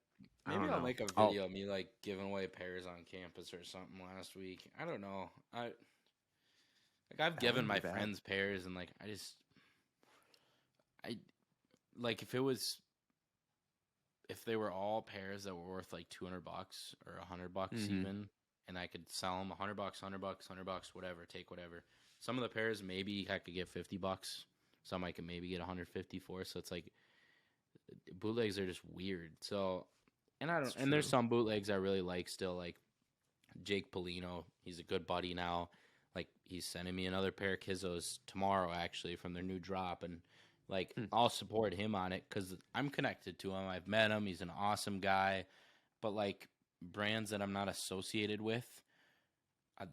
[SPEAKER 2] I
[SPEAKER 1] Maybe
[SPEAKER 2] don't
[SPEAKER 1] I'll
[SPEAKER 2] know.
[SPEAKER 1] make a video of me like giving away pairs on campus or something last week. I don't know. I've
[SPEAKER 2] That
[SPEAKER 1] given
[SPEAKER 2] wouldn't be
[SPEAKER 1] my
[SPEAKER 2] bad.
[SPEAKER 1] friends pairs and like I like if they were all pairs that were worth like $200 or $100 even, and I could sell them $100, $100, whatever, take whatever. Some of the pairs maybe I could get $50. Some I could maybe get 150 for. So it's like bootlegs are just weird. So and there's some bootlegs I really like still, like Jake Polino. He's a good buddy now. Like he's sending me another pair of Kizzos tomorrow actually from their new drop, and like I'll support him on it because I'm connected to him. I've met him. He's an awesome guy. But like brands that I'm not associated with,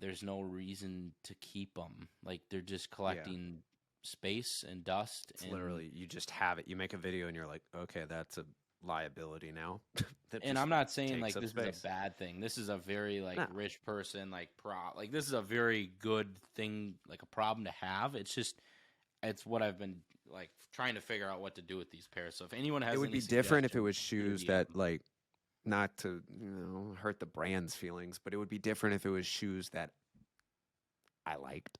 [SPEAKER 1] there's no reason to keep them. Like they're just collecting space and dust.
[SPEAKER 2] It's literally, you just have it. You make a video and you're like, okay, that's a liability now.
[SPEAKER 1] And I'm not saying like this
[SPEAKER 2] space.
[SPEAKER 1] is a bad thing. This is a very like
[SPEAKER 2] No.
[SPEAKER 1] rich person like like this is a very good thing, like a problem to have. It's what I've been like trying to figure out what to do with these pairs. So if anyone has,
[SPEAKER 2] It would
[SPEAKER 1] any
[SPEAKER 2] be different if it
[SPEAKER 1] suggestions,
[SPEAKER 2] was
[SPEAKER 1] shoot
[SPEAKER 2] shoes
[SPEAKER 1] me
[SPEAKER 2] that
[SPEAKER 1] them.
[SPEAKER 2] like, not to hurt the brand's feelings, but it would be different if it was shoes that I liked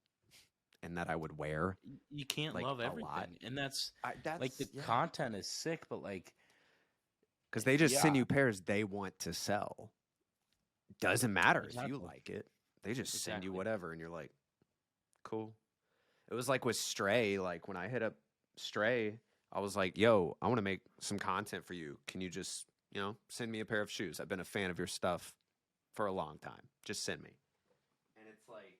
[SPEAKER 2] and that I would wear.
[SPEAKER 1] You can't
[SPEAKER 2] like,
[SPEAKER 1] love
[SPEAKER 2] a
[SPEAKER 1] everything,
[SPEAKER 2] lot.
[SPEAKER 1] and that's like the
[SPEAKER 2] yeah.
[SPEAKER 1] content is sick, but like
[SPEAKER 2] Because they just send
[SPEAKER 1] yeah.
[SPEAKER 2] you pairs they want to sell. Doesn't matter if you
[SPEAKER 1] Exactly.
[SPEAKER 2] like it. They just send you
[SPEAKER 1] Exactly.
[SPEAKER 2] whatever, and you're like, cool. It was like with Stray. Like when I hit up Stray, I was like, yo, I want to make some content for you. Can you just, send me a pair of shoes? I've been a fan of your stuff for a long time. Just send me. And it's like,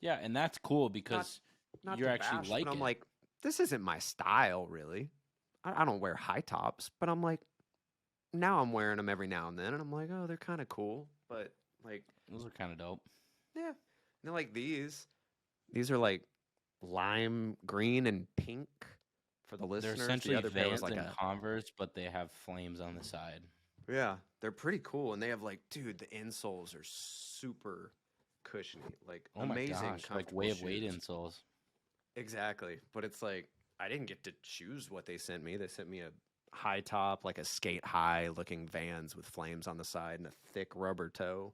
[SPEAKER 1] Yeah, and that's cool because
[SPEAKER 2] not
[SPEAKER 1] you're
[SPEAKER 2] to
[SPEAKER 1] actually
[SPEAKER 2] bash,
[SPEAKER 1] like
[SPEAKER 2] but I'm
[SPEAKER 1] it.
[SPEAKER 2] like, this isn't my style, really. I don't wear high tops, but I'm like, now I'm wearing them every now and then, and I'm like, oh, they're kind of cool. But like,
[SPEAKER 1] Those are kind of dope.
[SPEAKER 2] yeah, and then like these are like lime green and pink for the listeners.
[SPEAKER 1] They're essentially
[SPEAKER 2] the other pair was
[SPEAKER 1] Vans
[SPEAKER 2] like
[SPEAKER 1] and Converse, but they have flames on the side.
[SPEAKER 2] yeah, they're pretty cool, and they have like, dude, the insoles are super cushiony, like
[SPEAKER 1] Oh my
[SPEAKER 2] amazing,
[SPEAKER 1] gosh, like
[SPEAKER 2] comfortable
[SPEAKER 1] Way of Weight
[SPEAKER 2] shoes.
[SPEAKER 1] insoles.
[SPEAKER 2] Exactly, but it's like I didn't get to choose what they sent me. They sent me a high top, like a skate high looking Vans with flames on the side and a thick rubber toe.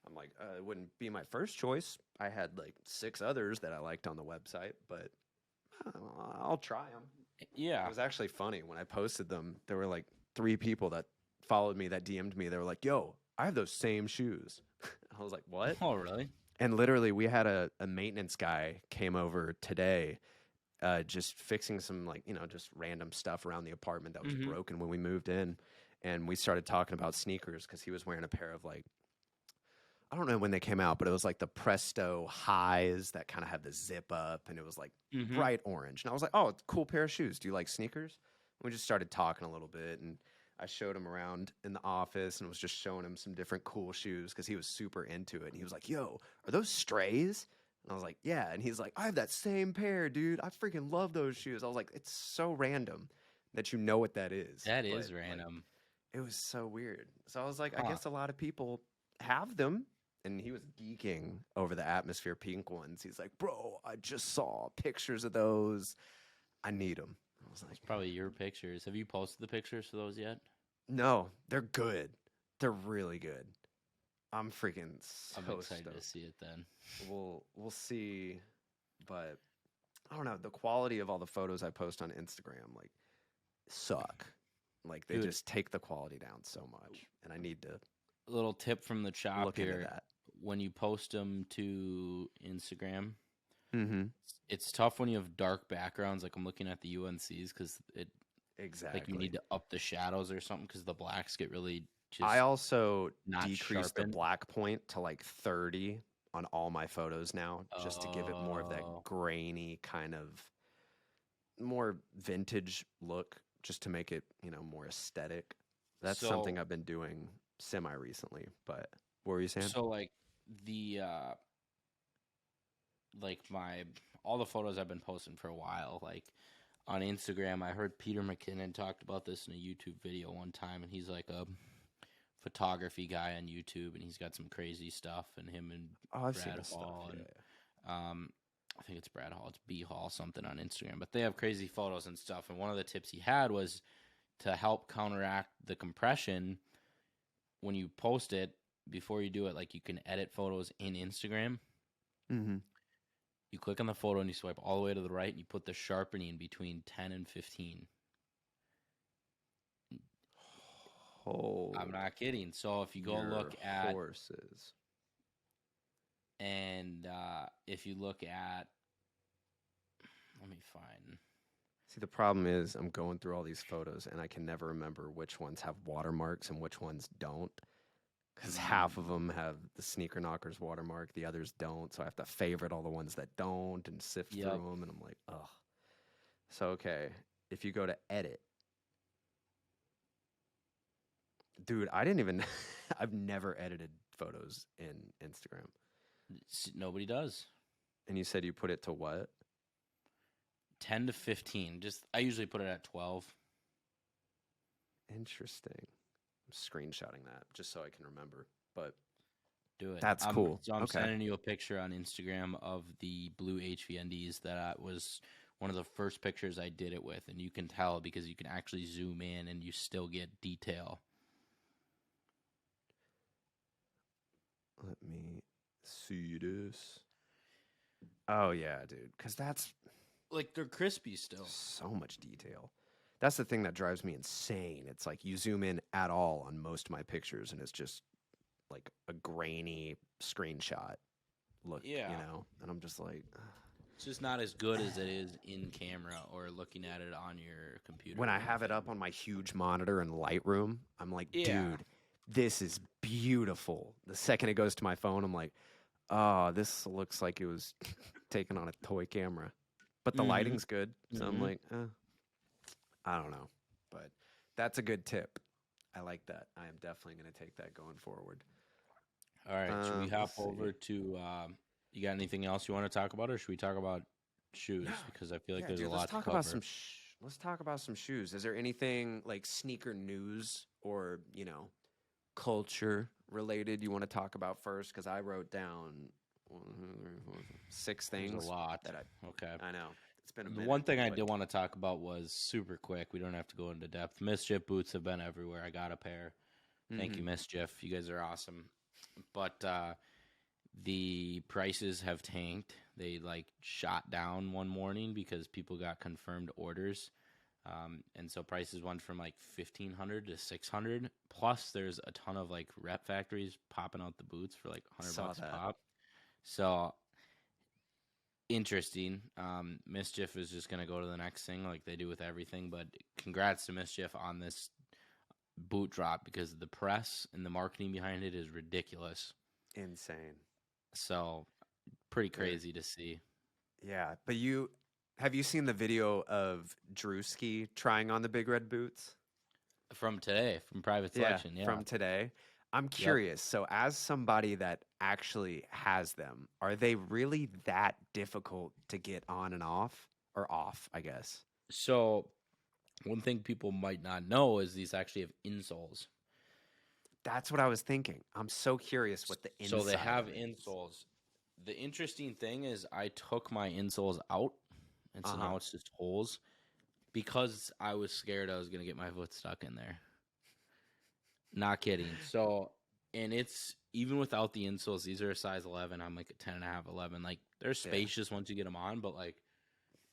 [SPEAKER 2] I'm like, it wouldn't be my first choice. I had like 6 others that I liked on the website, but I'll try them.
[SPEAKER 1] Yeah,
[SPEAKER 2] It was actually funny when I posted them. There were like 3 people that followed me that DM'd me. They were like, yo, I have those same shoes. I was like, what?
[SPEAKER 1] Oh, really?
[SPEAKER 2] And literally, we had a maintenance guy came over today, just fixing some just random stuff around the apartment that was broken when we moved in, and we started talking about sneakers because he was wearing a pair of like, I don't know when they came out, but it was like the Presto highs that kind of have the zip up, and it was like bright orange. And I was like, oh, it's a cool pair of shoes. Do you like sneakers? And we just started talking a little bit, and I showed him around in the office and was just showing him some different cool shoes because he was super into it. And he was like, yo, are those Strays? And I was like, yeah. And he's like, I have that same pair, dude. I freaking love those shoes. I was like, it's so random that you know what that is.
[SPEAKER 1] That is
[SPEAKER 2] But, like,
[SPEAKER 1] random.
[SPEAKER 2] it was so weird. So I was like, I
[SPEAKER 1] Huh.
[SPEAKER 2] guess a lot of people have them. And he was geeking over the Atmosphere Pink ones. He's like, bro, I just saw pictures of those. I need them. I was like,
[SPEAKER 1] Probably your pictures. Have you posted the pictures for those yet?
[SPEAKER 2] no, they're good. They're really good. I'm freaking so
[SPEAKER 1] I'm excited
[SPEAKER 2] stoked.
[SPEAKER 1] to see it then.
[SPEAKER 2] We'll see. But I don't know. The quality of all the photos I post on Instagram, like, suck. Like, they
[SPEAKER 1] Dude,
[SPEAKER 2] just take the quality down so much. And I need to
[SPEAKER 1] a little tip from the shop
[SPEAKER 2] look into
[SPEAKER 1] here:
[SPEAKER 2] that.
[SPEAKER 1] when you post them to Instagram,
[SPEAKER 2] Mm-hmm.
[SPEAKER 1] it's tough when you have dark backgrounds. Like I'm looking at the UNCs because it like you
[SPEAKER 2] Exactly.
[SPEAKER 1] need to up the shadows or something because the blacks get really
[SPEAKER 2] I
[SPEAKER 1] just
[SPEAKER 2] also
[SPEAKER 1] not
[SPEAKER 2] decreased the
[SPEAKER 1] sharpened.
[SPEAKER 2] black point to like 30 on all my photos now, just to give it more of that
[SPEAKER 1] Oh,
[SPEAKER 2] grainy kind of more vintage look, just to make it, more aesthetic. That's something
[SPEAKER 1] so
[SPEAKER 2] I've been doing semi recently. But what were you saying?
[SPEAKER 1] so like the like my all the photos I've been posting for a while, like on Instagram. I heard Peter McKinnon talked about this in a YouTube video one time, and he's like a photography guy on YouTube, and he's got some crazy stuff. And him and
[SPEAKER 2] Oh, I've seen
[SPEAKER 1] Brad
[SPEAKER 2] his stuff.
[SPEAKER 1] Hall,
[SPEAKER 2] Yeah,
[SPEAKER 1] and I think it's Brad Hall, it's B Hall something on Instagram, but they have crazy photos and stuff. And one of the tips he had was to help counteract the compression when you post it. Before you do it, like you can edit photos in Instagram.
[SPEAKER 2] yeah. Mm-hmm.
[SPEAKER 1] You click on the photo and you swipe all the way to the right, and you put the sharpening between 10 and 15.
[SPEAKER 2] Hold
[SPEAKER 1] I'm not kidding. So if you go
[SPEAKER 2] your
[SPEAKER 1] look at,
[SPEAKER 2] horses.
[SPEAKER 1] and if you look at, let me find.
[SPEAKER 2] See, the problem is I'm going through all these photos and I can never remember which ones have watermarks and which ones don't. Because half of them have the Sneaker Knockers watermark, the others don't. So I have to favorite all the ones that don't and sift through
[SPEAKER 1] Yep.
[SPEAKER 2] them. And I'm like, ugh. So, okay, if you go to edit, dude, I didn't even, I've never edited photos in Instagram.
[SPEAKER 1] Nobody does.
[SPEAKER 2] And you said you put it to what?
[SPEAKER 1] 10 to 15. Just I usually put it at 12.
[SPEAKER 2] Interesting. I'm screenshotting that just so I can remember. But
[SPEAKER 1] Do it.
[SPEAKER 2] that's cool.
[SPEAKER 1] So I'm
[SPEAKER 2] Okay.
[SPEAKER 1] sending you a picture on Instagram of the blue HVNDs that was one of the first pictures I did it with, and you can tell because you can actually zoom in and you still get detail.
[SPEAKER 2] Let me see this. Oh, yeah, dude. Because that's
[SPEAKER 1] Like they're crispy still.
[SPEAKER 2] so much detail. That's the thing that drives me insane. It's like you zoom in at all on most of my pictures, and it's just like a grainy screenshot look,
[SPEAKER 1] Yeah.
[SPEAKER 2] And I'm just like, ugh.
[SPEAKER 1] It's just not as good as it is in camera or looking at it on your computer.
[SPEAKER 2] When
[SPEAKER 1] or
[SPEAKER 2] I have it
[SPEAKER 1] anything.
[SPEAKER 2] up on my huge monitor in Lightroom, I'm like,
[SPEAKER 1] Yeah.
[SPEAKER 2] dude, this is beautiful. The second it goes to my phone, I'm like, oh, this looks like it was taken on a toy camera. But the
[SPEAKER 1] Mhm.
[SPEAKER 2] lighting's good. So I'm
[SPEAKER 1] Mhm.
[SPEAKER 2] like, I don't know. But that's a good tip. I like that. I am definitely going to take that going forward.
[SPEAKER 1] All right. Should we hop
[SPEAKER 2] Let's see.
[SPEAKER 1] over to? You got anything else you want to talk about, or should we talk about shoes? Because I feel like
[SPEAKER 2] Yeah,
[SPEAKER 1] there's
[SPEAKER 2] dude,
[SPEAKER 1] a
[SPEAKER 2] let's
[SPEAKER 1] lot to
[SPEAKER 2] talk
[SPEAKER 1] cover.
[SPEAKER 2] about let's talk about some shoes. Is there anything like sneaker news or, culture related you want to talk about first? Because I wrote down 1, 2, 3, 4, 6
[SPEAKER 1] There's
[SPEAKER 2] things
[SPEAKER 1] a lot.
[SPEAKER 2] that
[SPEAKER 1] Okay.
[SPEAKER 2] I know. It's been a
[SPEAKER 1] The
[SPEAKER 2] minute.
[SPEAKER 1] one thing I
[SPEAKER 2] but
[SPEAKER 1] did want to talk about was super quick. We don't have to go into depth. MSCHF boots have been everywhere. I got a pair. Thank you, MSCHF. You guys are awesome. But the prices have tanked. They like shot down one morning because people got confirmed orders. And so prices went from like 1,500 to 600. Plus, there's a ton of like rep factories popping out the boots for like $100 a pop. So interesting. MSCHF is just gonna go to the next thing like they do with everything. But congrats to MSCHF on this boot drop because the press and the marketing behind it is ridiculous.
[SPEAKER 2] Insane.
[SPEAKER 1] So pretty crazy to see.
[SPEAKER 2] Yeah, but have you seen the video of Druski trying on the big red boots?
[SPEAKER 1] From today, from Private Selection, yeah.
[SPEAKER 2] From today. I'm curious. So, as somebody that actually has them, are they really that difficult to get on and off, or off? I guess.
[SPEAKER 1] So one thing people might not know is these actually have insoles.
[SPEAKER 2] That's what I was thinking. I'm so curious what the inside.
[SPEAKER 1] So they have
[SPEAKER 2] of it is.
[SPEAKER 1] insoles. The interesting thing is I took my insoles out, and so now it's just holes because I was scared I was going to get my foot stuck in there. Not kidding. So And it's even without the insoles, these are a size 11. I'm like a 10 and a half, 11. Like they're spacious once you get them on, but like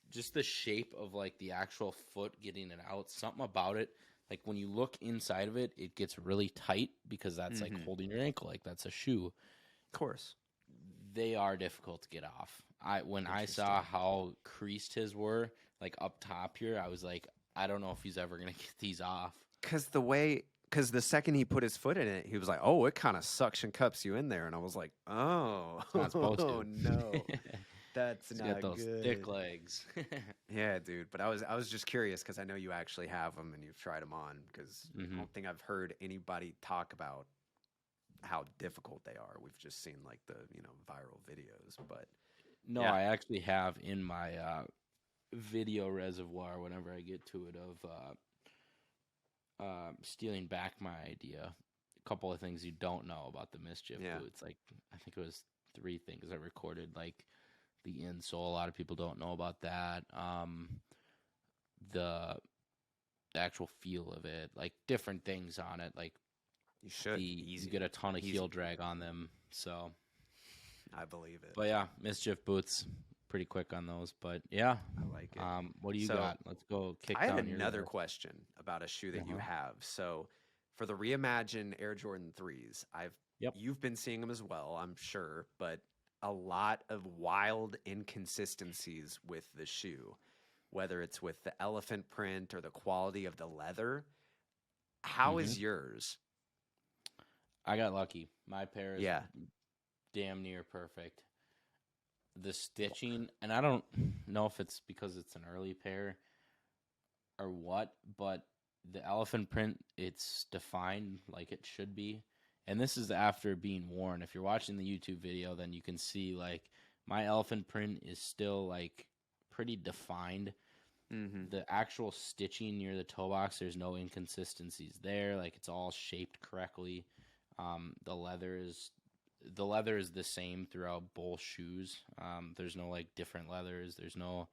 [SPEAKER 1] just the shape of like the actual foot getting it out, something about it. Like when you look inside of it, it gets really tight because that's like holding your ankle. Like that's a shoe.
[SPEAKER 2] Of course.
[SPEAKER 1] They are difficult to get off. When I saw how creased his were, like up top here, I was like, I don't know if he's ever gonna get these off.
[SPEAKER 2] Because the second he put his foot in it, he was like, "Oh, it kind of suction cups you in there," and I was like, "Oh,
[SPEAKER 1] It's not supposed to.
[SPEAKER 2] oh no, that's
[SPEAKER 1] He's
[SPEAKER 2] not
[SPEAKER 1] got those
[SPEAKER 2] good."
[SPEAKER 1] thick legs.
[SPEAKER 2] Yeah, dude. But I was just curious because I know you actually have them and you've tried them on. Because I don't think I've heard anybody talk about how difficult they are. We've just seen like the viral videos, but
[SPEAKER 1] no, I actually have in my video reservoir whenever I get to it of stealing back my idea. A couple of things you don't know about the MSCHF boots. Like I think it was 3 things I recorded. Like the insole, a lot of people don't know about that. The actual feel of it, like different things on it. Like you get a ton of heel drag on them. So
[SPEAKER 2] I believe it.
[SPEAKER 1] But yeah, MSCHF boots. Pretty quick on those, but yeah,
[SPEAKER 2] I like it.
[SPEAKER 1] What do you got? Let's go kick
[SPEAKER 2] I
[SPEAKER 1] down
[SPEAKER 2] have
[SPEAKER 1] your
[SPEAKER 2] another
[SPEAKER 1] list.
[SPEAKER 2] question about a shoe that you have. So for the Reimagine Air Jordan 3s, you've been seeing them as well, I'm sure, but a lot of wild inconsistencies with the shoe, whether it's with the elephant print or the quality of the leather. How is yours?
[SPEAKER 1] I got lucky. My pair is damn near perfect. The stitching, and I don't know if it's because it's an early pair or what, but the elephant print, it's defined like it should be. And this is after being worn. If you're watching the YouTube video, then you can see like my elephant print is still like pretty defined. The actual stitching near the toe box, there's no inconsistencies there. Like it's all shaped correctly. The leather is the same throughout both shoes. There's no like different leathers. There's no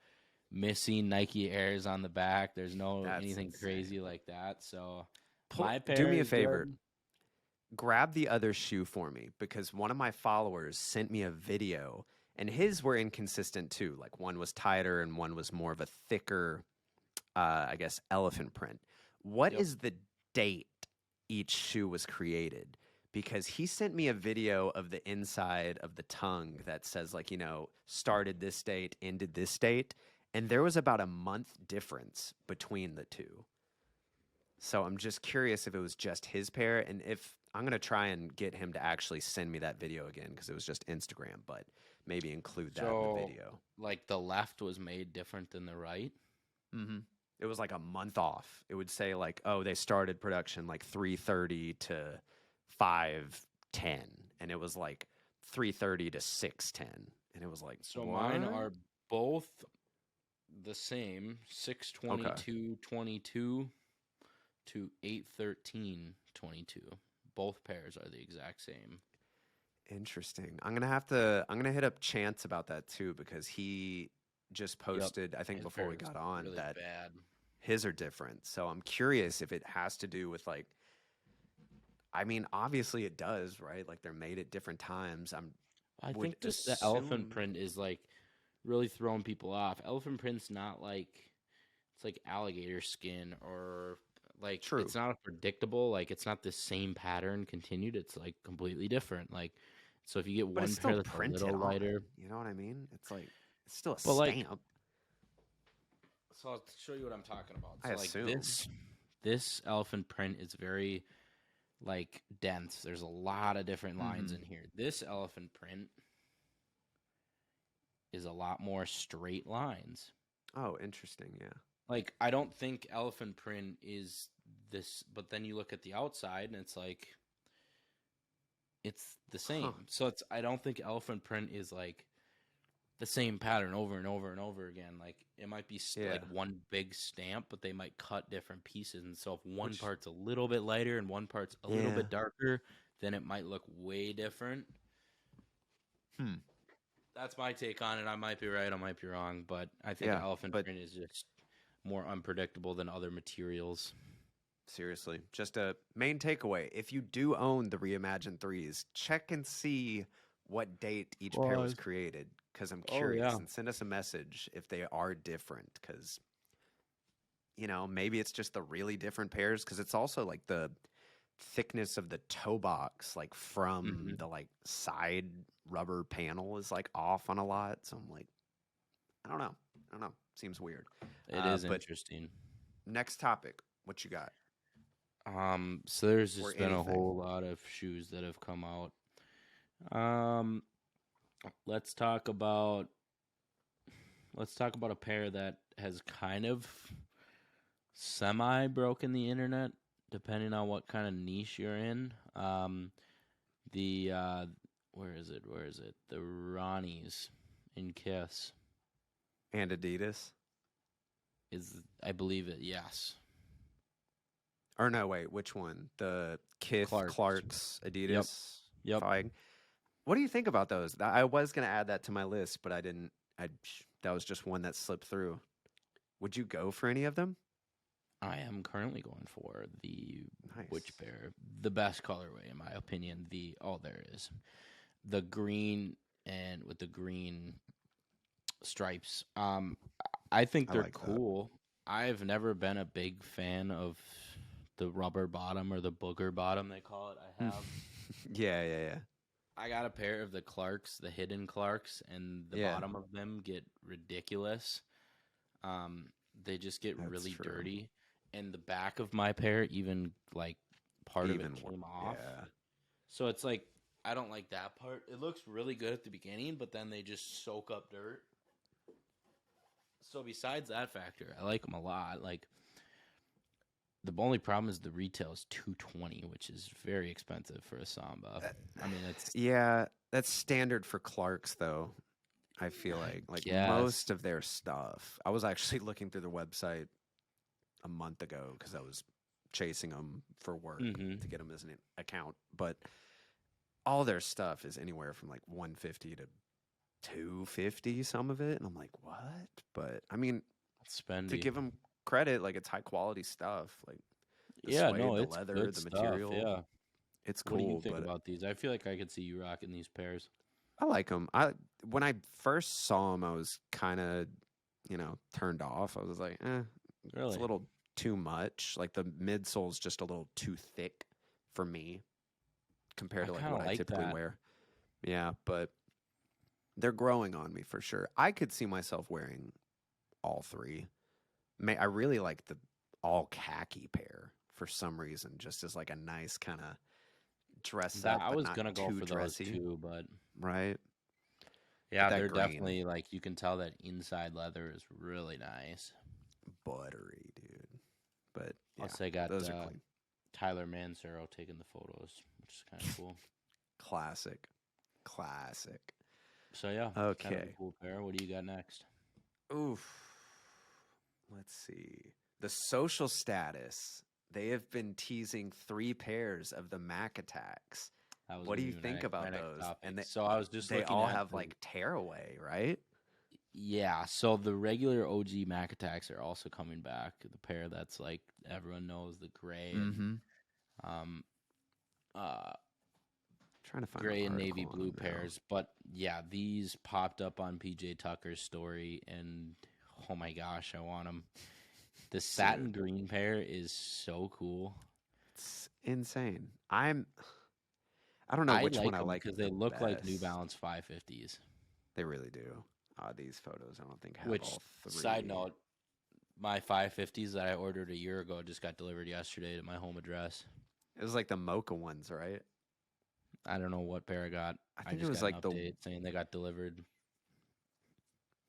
[SPEAKER 1] missing Nike Airs on the back. There's no anything crazy like that. So my pair,
[SPEAKER 2] do me a favor. Grab the other shoe for me because one of my followers sent me a video and his were inconsistent too. Like one was tighter and one was more of a thicker, I guess, elephant print. What is the date each shoe was created? Because he sent me a video of the inside of the tongue that says like, started this date, ended this date. And there was about a month difference between the two. So I'm just curious if it was just his pair. And if I'm going to try and get him to actually send me that video again because it was just Instagram, but maybe include that in the video.
[SPEAKER 1] Like the left was made different than the right?
[SPEAKER 2] It was like a month off. It would say like, oh, they started production like 3:30 to 5:10, and it was like 3:30 to 6:10, and it was like
[SPEAKER 1] so what? Mine are both the same 6:22:22 to 8:13:22. Both pairs are the exact same.
[SPEAKER 2] Interesting. I'm gonna hit up Chance about that too because he just posted I think his before we got on really that his are different. So I'm curious if it has to do with like. I mean, obviously it does, right? Like they're made at different times.
[SPEAKER 1] I think just the elephant print is like really throwing people off. Elephant print's not like it's like alligator skin or like it's not predictable. Like it's not the same pattern continued. It's like completely different. Like so if you get one pair that's a little lighter,
[SPEAKER 2] you know what I mean? It's like it's still a stamp. Like,
[SPEAKER 1] so I'll show you what I'm talking about. So
[SPEAKER 2] I
[SPEAKER 1] like
[SPEAKER 2] assume.
[SPEAKER 1] this elephant print is very like dense. There's a lot of different lines in here. This elephant print is a lot more straight lines.
[SPEAKER 2] Oh, interesting. Yeah.
[SPEAKER 1] Like I don't think elephant print is this, but then you look at the outside and it's like it's the same. So I don't think elephant print is like the same pattern over and over and over again. Like it might be like one big stamp, but they might cut different pieces. And so if one part's a little bit lighter and one part's a little bit darker, then it might look way different. That's my take on it. I might be right, I might be wrong, but I think elephant print is just more unpredictable than other materials.
[SPEAKER 2] Seriously, just a main takeaway. If you do own the Reimagined 3s, check and see what date each pair was
[SPEAKER 1] Was.
[SPEAKER 2] created because I'm
[SPEAKER 1] Oh
[SPEAKER 2] curious,
[SPEAKER 1] yeah.
[SPEAKER 2] and send us a message if they are different because, maybe it's just the really different pairs because it's also like the thickness of the toe box, like from
[SPEAKER 1] Hmm.
[SPEAKER 2] the like side rubber panel is like off on a lot. So I'm like, I don't know. I don't know. Seems weird.
[SPEAKER 1] It is
[SPEAKER 2] But
[SPEAKER 1] interesting.
[SPEAKER 2] next topic, what you got?
[SPEAKER 1] So there's
[SPEAKER 2] Or
[SPEAKER 1] just been a
[SPEAKER 2] anything?
[SPEAKER 1] whole lot of shoes that have come out. Um, let's talk about a pair that has kind of semi broken the internet, depending on what kind of niche you're in. The where is it? Where is it? The Ronnies in Kiss
[SPEAKER 2] And Adidas?
[SPEAKER 1] is, I believe it. Yes,
[SPEAKER 2] Or no, wait, which one? The Kith,
[SPEAKER 1] Clark's.
[SPEAKER 2] Clark's,
[SPEAKER 1] Yep.
[SPEAKER 2] Adidas,
[SPEAKER 1] Yep.
[SPEAKER 2] Feig. What do you think about those? I was gonna add that to my list, but I didn't. That was just one that slipped through. Would you go for any of them?
[SPEAKER 1] I am currently going for the
[SPEAKER 2] Nice.
[SPEAKER 1] which pair? The best colorway, in my opinion. There is the green and with the green stripes. I think
[SPEAKER 2] I
[SPEAKER 1] they're
[SPEAKER 2] like that.
[SPEAKER 1] cool. I've never been a big fan of the rubber bottom or the booger bottom they call it.
[SPEAKER 2] Yeah.
[SPEAKER 1] I got a pair of the Clarks, the hidden Clarks, and the
[SPEAKER 2] Yeah,
[SPEAKER 1] bottom of them get ridiculous. They just get
[SPEAKER 2] that's
[SPEAKER 1] really
[SPEAKER 2] true.
[SPEAKER 1] dirty, and the back of my pair even like part of it came off.
[SPEAKER 2] Yeah.
[SPEAKER 1] So it's like I don't like that part. It looks really good at the beginning, but then they just soak up dirt. So besides that factor, I like them a lot. Like the only problem is the retail is $220, which is very expensive for a Samba. I mean, it's
[SPEAKER 2] Yeah, that's standard for Clark's though. I feel
[SPEAKER 1] I
[SPEAKER 2] like
[SPEAKER 1] guess.
[SPEAKER 2] most of their stuff. I was actually looking through the website a month ago because I was chasing them for work
[SPEAKER 1] Hmm.
[SPEAKER 2] to get them as an account, but all their stuff is anywhere from like 150 to 250 some of it, and I'm like, "What?" But I mean,
[SPEAKER 1] It's
[SPEAKER 2] to
[SPEAKER 1] spendy.
[SPEAKER 2] give them credit, like it's high quality stuff, like the
[SPEAKER 1] Yeah,
[SPEAKER 2] suede,
[SPEAKER 1] no,
[SPEAKER 2] the
[SPEAKER 1] it's
[SPEAKER 2] leather,
[SPEAKER 1] good
[SPEAKER 2] the
[SPEAKER 1] stuff.
[SPEAKER 2] material,
[SPEAKER 1] Yeah.
[SPEAKER 2] it's
[SPEAKER 1] What do you
[SPEAKER 2] cool,
[SPEAKER 1] think
[SPEAKER 2] but
[SPEAKER 1] about these? I feel like I could see you rocking these pairs.
[SPEAKER 2] I like them. When I first saw them, I was kind of, turned off. I was like, it's a
[SPEAKER 1] Really?
[SPEAKER 2] little too much. Like the midsole's just a little too thick for me compared
[SPEAKER 1] I
[SPEAKER 2] to like
[SPEAKER 1] kind
[SPEAKER 2] what
[SPEAKER 1] of
[SPEAKER 2] I
[SPEAKER 1] like
[SPEAKER 2] typically
[SPEAKER 1] that.
[SPEAKER 2] wear. Yeah, but they're growing on me for sure. I could see myself wearing all three. I really like the all khaki pair for some reason, just as like a nice kind of dress
[SPEAKER 1] That
[SPEAKER 2] up,
[SPEAKER 1] I
[SPEAKER 2] but
[SPEAKER 1] was
[SPEAKER 2] not
[SPEAKER 1] gonna go
[SPEAKER 2] too
[SPEAKER 1] for those
[SPEAKER 2] dressy,
[SPEAKER 1] too, but
[SPEAKER 2] right? But
[SPEAKER 1] yeah,
[SPEAKER 2] that
[SPEAKER 1] they're
[SPEAKER 2] green,
[SPEAKER 1] definitely like you can tell that inside leather is really nice.
[SPEAKER 2] buttery, dude. But yeah,
[SPEAKER 1] Plus, they got
[SPEAKER 2] those are clean.
[SPEAKER 1] Tyler Mansero taking the photos, which is kind of cool.
[SPEAKER 2] Classic. Classic.
[SPEAKER 1] So yeah, kind of a
[SPEAKER 2] Okay.
[SPEAKER 1] cool pair. What do you got next?
[SPEAKER 2] Oof. Let's see. The social status. They have been teasing 3 pairs of the Mac attacks.
[SPEAKER 1] That was
[SPEAKER 2] What do
[SPEAKER 1] gonna
[SPEAKER 2] you
[SPEAKER 1] be
[SPEAKER 2] think
[SPEAKER 1] my
[SPEAKER 2] about
[SPEAKER 1] next
[SPEAKER 2] those?
[SPEAKER 1] topic.
[SPEAKER 2] And
[SPEAKER 1] So I was just
[SPEAKER 2] they
[SPEAKER 1] looking
[SPEAKER 2] all
[SPEAKER 1] at
[SPEAKER 2] have
[SPEAKER 1] the
[SPEAKER 2] like tearaway, right?
[SPEAKER 1] yeah. So the regular OG Mac attacks are also coming back. The pair that's like everyone knows the gray and
[SPEAKER 2] Mm-hmm.
[SPEAKER 1] um uh
[SPEAKER 2] Trying to find the
[SPEAKER 1] gray and navy
[SPEAKER 2] article on
[SPEAKER 1] blue
[SPEAKER 2] them now.
[SPEAKER 1] pairs. But yeah, these popped up on PJ Tucker's story, and oh my gosh, I want them. The satin
[SPEAKER 2] Dude,
[SPEAKER 1] green pair is so cool.
[SPEAKER 2] it's insane. I don't know
[SPEAKER 1] I
[SPEAKER 2] which one
[SPEAKER 1] like
[SPEAKER 2] I
[SPEAKER 1] them
[SPEAKER 2] like
[SPEAKER 1] because they
[SPEAKER 2] the
[SPEAKER 1] look like New
[SPEAKER 2] best.
[SPEAKER 1] Balance 550s.
[SPEAKER 2] They really do. These photos I don't think have
[SPEAKER 1] Which,
[SPEAKER 2] all
[SPEAKER 1] side
[SPEAKER 2] 3.
[SPEAKER 1] note, my 550s that I ordered a year ago just got delivered yesterday to my home address.
[SPEAKER 2] It was like the mocha ones, right?
[SPEAKER 1] I don't know what pair I got.
[SPEAKER 2] I
[SPEAKER 1] I
[SPEAKER 2] think it
[SPEAKER 1] just
[SPEAKER 2] was
[SPEAKER 1] got an
[SPEAKER 2] like
[SPEAKER 1] update saying they got delivered.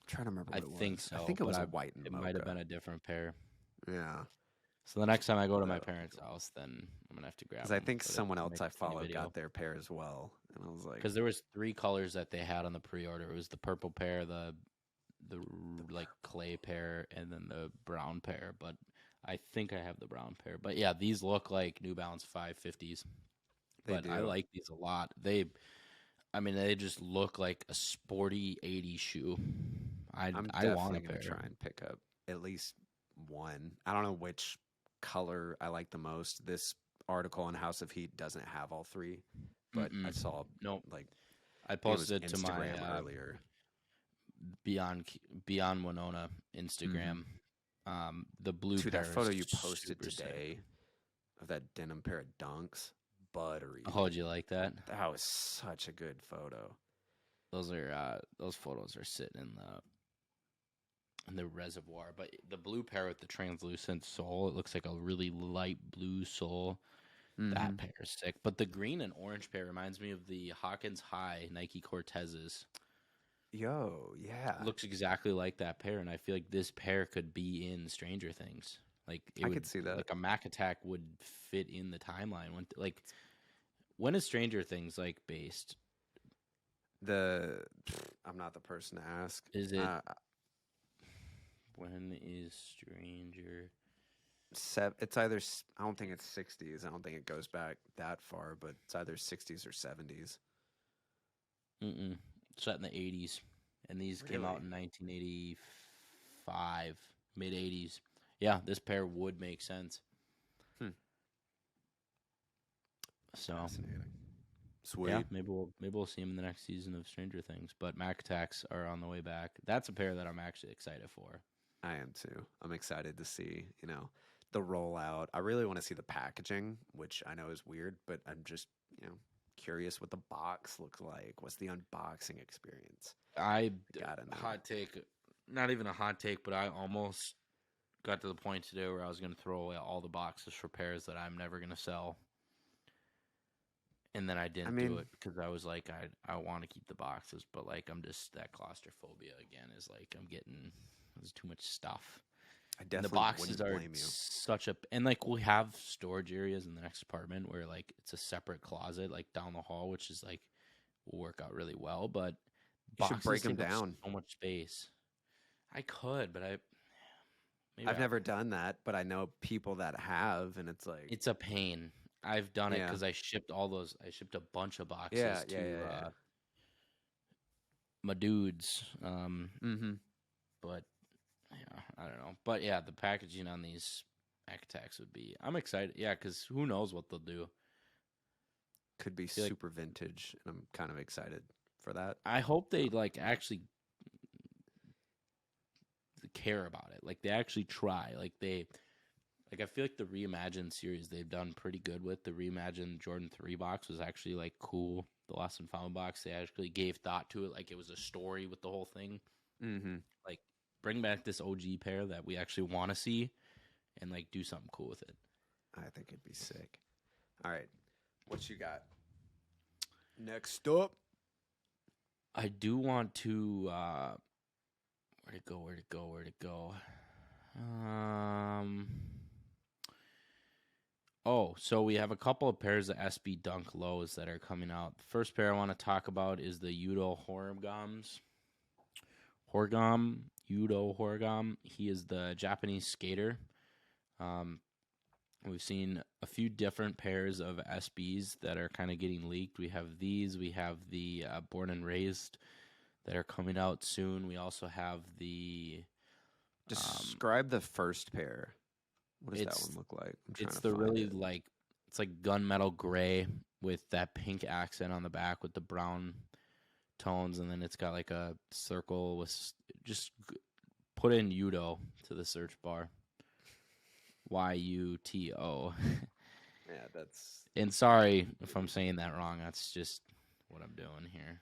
[SPEAKER 2] trying to remember
[SPEAKER 1] I
[SPEAKER 2] what it
[SPEAKER 1] think
[SPEAKER 2] was. I
[SPEAKER 1] so,
[SPEAKER 2] think it
[SPEAKER 1] but
[SPEAKER 2] was a white and
[SPEAKER 1] it might have
[SPEAKER 2] mocha.
[SPEAKER 1] been a different pair.
[SPEAKER 2] Yeah.
[SPEAKER 1] So the next time I go to my
[SPEAKER 2] That'll be
[SPEAKER 1] parents'
[SPEAKER 2] cool.
[SPEAKER 1] house, then I'm gonna have to grab
[SPEAKER 2] Because I
[SPEAKER 1] them
[SPEAKER 2] think
[SPEAKER 1] so they
[SPEAKER 2] someone
[SPEAKER 1] can
[SPEAKER 2] else
[SPEAKER 1] make
[SPEAKER 2] I
[SPEAKER 1] a funny
[SPEAKER 2] follow
[SPEAKER 1] video.
[SPEAKER 2] got their pair as well. And I was like,
[SPEAKER 1] Because there was 3 colors that they had on the pre-order. It was the purple pair, the like clay pair, and then the brown pair. But I think I have the brown pair. But yeah, these look like New Balance 550s.
[SPEAKER 2] they
[SPEAKER 1] But I
[SPEAKER 2] do.
[SPEAKER 1] like these a lot. I mean, they just look like a sporty 80s shoe.
[SPEAKER 2] I'm
[SPEAKER 1] I want
[SPEAKER 2] definitely
[SPEAKER 1] a
[SPEAKER 2] going to
[SPEAKER 1] pair.
[SPEAKER 2] try and pick up at least one. I don't know which color I like the most. This article on House of Heat doesn't have all three, but I saw
[SPEAKER 1] Nope.
[SPEAKER 2] like
[SPEAKER 1] I
[SPEAKER 2] think it was
[SPEAKER 1] posted it to my
[SPEAKER 2] Instagram earlier.
[SPEAKER 1] Beyond Winona Instagram. The blue
[SPEAKER 2] Dude,
[SPEAKER 1] pair
[SPEAKER 2] that photo
[SPEAKER 1] is
[SPEAKER 2] you posted
[SPEAKER 1] super
[SPEAKER 2] today
[SPEAKER 1] sick.
[SPEAKER 2] of that denim pair of dunks, buttery.
[SPEAKER 1] Oh, did you like that?
[SPEAKER 2] That was such a good photo.
[SPEAKER 1] Those photos are sitting in the reservoir. But the blue pair with the translucent sole, it looks like a really light blue sole. That pair is sick. But the green and orange pair reminds me of the Hawkins High Nike Cortezes.
[SPEAKER 2] Yo, yeah.
[SPEAKER 1] It looks exactly like that pair, and I feel like this pair could be in Stranger Things. Like
[SPEAKER 2] I could see that.
[SPEAKER 1] Like a Mac Attack would fit in the timeline. When is Stranger Things like based?
[SPEAKER 2] I'm not the person to ask.
[SPEAKER 1] Is it when is Stranger?
[SPEAKER 2] It's either, I don't think it's 60s. I don't think it goes back that far, but it's either 60s or 70s.
[SPEAKER 1] Set in the 80s, and these came out in 1985, mid 80s. Yeah, this pair would make sense. So
[SPEAKER 2] fascinating. Sweet.
[SPEAKER 1] Yeah, maybe we'll see him in the next season of Stranger Things. But Mac Attacks are on the way back. That's a pair that I'm actually excited for.
[SPEAKER 2] I am too. I'm excited to see, the rollout. I really want to see the packaging, which I know is weird, but I'm just, curious what the box looks like. What's the unboxing experience?
[SPEAKER 1] I
[SPEAKER 2] gotta know.
[SPEAKER 1] Hot take, not even a hot take, but I almost got to the point today where I was going to throw away all the boxes for pairs that I'm never going to sell. And then I didn't do it because I was like, I want to keep the boxes, but like I'm just, that claustrophobia again is like there's too much stuff.
[SPEAKER 2] I definitely
[SPEAKER 1] the boxes
[SPEAKER 2] wouldn't
[SPEAKER 1] are
[SPEAKER 2] blame you.
[SPEAKER 1] such a, and like we have storage areas in the next apartment where like it's a separate closet like down the hall, which is like will work out really well. But
[SPEAKER 2] you should break them
[SPEAKER 1] take up
[SPEAKER 2] down.
[SPEAKER 1] so much space. I could, but
[SPEAKER 2] I've never done that, but I know people that have, and it's like
[SPEAKER 1] it's a pain. I've done it because I shipped I shipped a bunch of boxes to my dudes. But yeah, I don't know. But yeah, the packaging on these Mac Attacks would be. I'm excited. Yeah, because who knows what they'll do.
[SPEAKER 2] Could be super vintage, and I'm kind of excited for that.
[SPEAKER 1] I hope they like actually care about it. Like they actually try. Like I feel like the Reimagined series they've done pretty good with. The Reimagined Jordan 3 box was actually like cool. The Lost and Found box, they actually gave thought to it. Like it was a story with the whole thing. Like bring back this OG pair that we actually want to see and like do something cool with it.
[SPEAKER 2] I think it'd be sick. All right. What you got? Next up.
[SPEAKER 1] I do want to where'd it go? So we have a couple of pairs of SB Dunk Lows that are coming out. The first pair I want to talk about is the Yudo Yudo Horigam. He is the Japanese skater. We've seen a few different pairs of SBs that are kind of getting leaked. We have these. We have the Born and Raised that are coming out soon. We also have the...
[SPEAKER 2] Describe the first pair. What does that one look like?
[SPEAKER 1] It's the really like, it's like gunmetal gray with that pink accent on the back with the brown tones, and then it's got like a circle with just put in Yudo to the search bar. YUTO.
[SPEAKER 2] Yeah, that's.
[SPEAKER 1] And sorry if I'm saying that wrong. That's just what I'm doing here.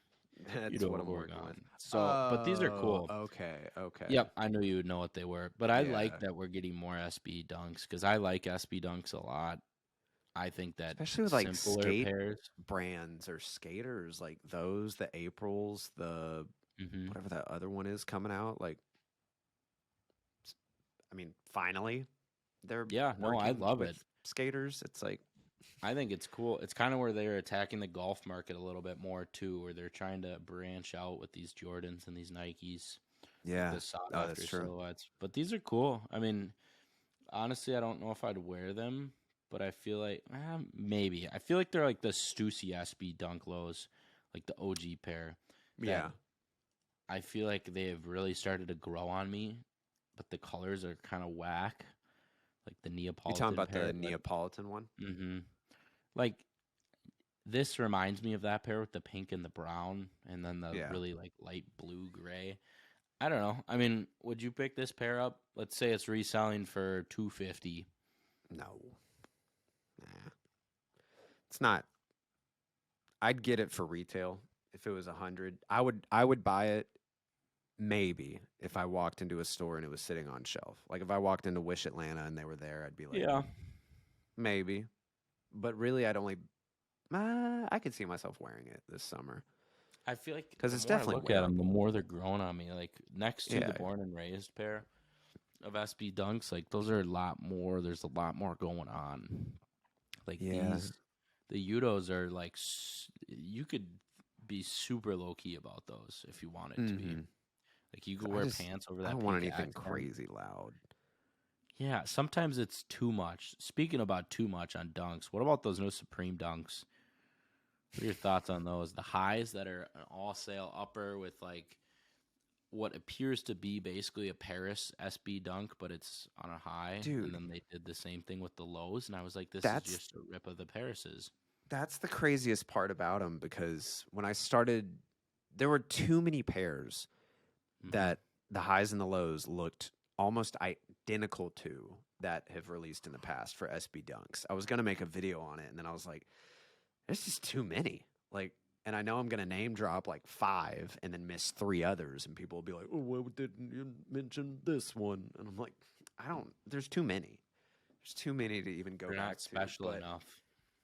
[SPEAKER 2] That's what I'm working with.
[SPEAKER 1] So, but these are cool.
[SPEAKER 2] Okay.
[SPEAKER 1] Yep, I knew you would know what they were. But I like that we're getting more SB Dunks because I like SB Dunks a lot. I think that
[SPEAKER 2] especially with like skate
[SPEAKER 1] pairs.
[SPEAKER 2] brands or skaters like those, the Aprils, the whatever that other one is coming out. Like, I mean, finally, they're
[SPEAKER 1] I love it.
[SPEAKER 2] Skaters, it's like.
[SPEAKER 1] I think it's cool. It's kind of where they're attacking the golf market a little bit more too, where they're trying to branch out with these Jordans and these Nikes.
[SPEAKER 2] Yeah,
[SPEAKER 1] the that's true. Silhouettes. But these are cool. I mean, honestly, I don't know if I'd wear them, but I feel like maybe. I feel like they're like the Stussy SB Dunk Lows, like the OG pair.
[SPEAKER 2] Yeah.
[SPEAKER 1] I feel like they have really started to grow on me, but the colors are kind of whack. like the
[SPEAKER 2] You
[SPEAKER 1] Neapolitan
[SPEAKER 2] talking about
[SPEAKER 1] pair.
[SPEAKER 2] the Neapolitan one?
[SPEAKER 1] Mm-hmm. Like this reminds me of that pair with the pink and the brown, and then the
[SPEAKER 2] Yeah.
[SPEAKER 1] really like light blue gray. I don't know. I mean, would you pick this pair up? Let's say it's reselling for $250.
[SPEAKER 2] No. Nah. It's not. I'd get it for retail if it was 100. I would buy it maybe if I walked into a store and it was sitting on shelf. Like if I walked into Wish Atlanta and they were there, I'd be like,
[SPEAKER 1] Yeah.
[SPEAKER 2] maybe. But really, I could see myself wearing it this summer.
[SPEAKER 1] I feel like
[SPEAKER 2] 'Cause
[SPEAKER 1] the
[SPEAKER 2] it's
[SPEAKER 1] more I
[SPEAKER 2] definitely
[SPEAKER 1] look at them, the
[SPEAKER 2] wearable.
[SPEAKER 1] more they're growing on me. Like next to
[SPEAKER 2] Yeah.
[SPEAKER 1] the born and raised pair of SB Dunks, like those are a lot more. There's a lot more going on. Like
[SPEAKER 2] Yeah.
[SPEAKER 1] the Udos are like you could be super low key about those if you wanted to be.
[SPEAKER 2] Mhm.
[SPEAKER 1] Like you could wear pants over that.
[SPEAKER 2] I don't want
[SPEAKER 1] pink
[SPEAKER 2] anything
[SPEAKER 1] accent.
[SPEAKER 2] crazy loud.
[SPEAKER 1] Yeah, sometimes it's too much. Speaking about too much on Dunks, what about those new Supreme Dunks? What are your thoughts on those? The highs that are an all sale upper with like what appears to be basically a Paris SB Dunk, but it's on a high.
[SPEAKER 2] Dude.
[SPEAKER 1] And then they did the same thing with the lows, and I was like, this is just a rip of the Parises.
[SPEAKER 2] That's the craziest part about them because when I started, there were too many pairs that the highs and the lows looked almost identical to that have released in the past for SB Dunks. I was going to make a video on it, and then I was like, there's just too many. Like, and I know I'm going to name drop like 5 and then miss 3 others, and people will be like, oh, why didn't you mention this one? And I'm like, there's too many. There's too many to even go
[SPEAKER 1] They're
[SPEAKER 2] back
[SPEAKER 1] not special enough.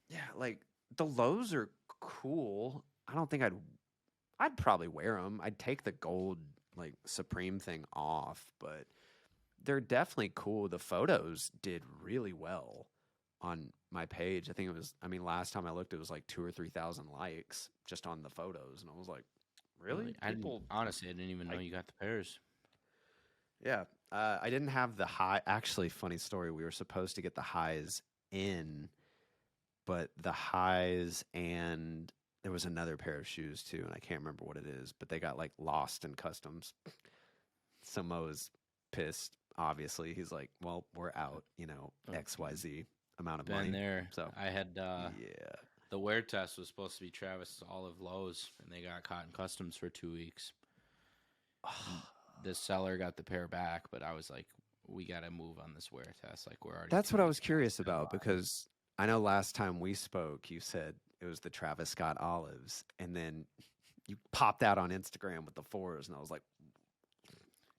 [SPEAKER 2] Yeah, like the lows are cool. I don't think I'd probably wear them. I'd take the gold like Supreme thing off, but they're definitely cool. The photos did really well on my page. I think it was, last time I looked, it was like 2,000 or 3,000 likes just on the photos. And I was like, really?
[SPEAKER 1] Honestly, I didn't even know you got the pairs.
[SPEAKER 2] Yeah. I didn't have the high. Actually, funny story. We were supposed to get the highs in, but the highs and there was another pair of shoes too, and I can't remember what it is, but they got like lost in customs. So Mo is pissed. Obviously, he's like, "Well, we're out. XYZ amount of money."
[SPEAKER 1] Been there.
[SPEAKER 2] So
[SPEAKER 1] I had
[SPEAKER 2] yeah.
[SPEAKER 1] the wear test was supposed to be Travis Olive Lows, and they got caught in customs for 2 weeks. The seller got the pair back, but I was like, "We got to move on this wear test. Like we're already."
[SPEAKER 2] That's what I was curious about because I know last time we spoke, you said it was the Travis Scott Olives, and then you popped out on Instagram with the 4s, and I was like,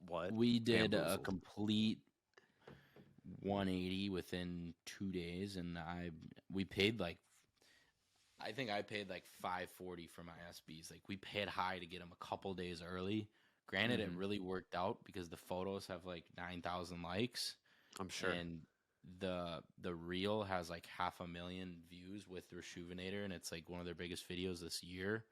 [SPEAKER 2] what?
[SPEAKER 1] We did a complete 180 within 2 days, and we paid like, I think I paid like $540 for my SBs. Like we paid high to get them a couple days early. Granted, it really worked out because the photos have like 9,000 likes.
[SPEAKER 2] I'm sure.
[SPEAKER 1] And the reel has like 500,000 views with Rejuvenator, and it's like one of their biggest videos this year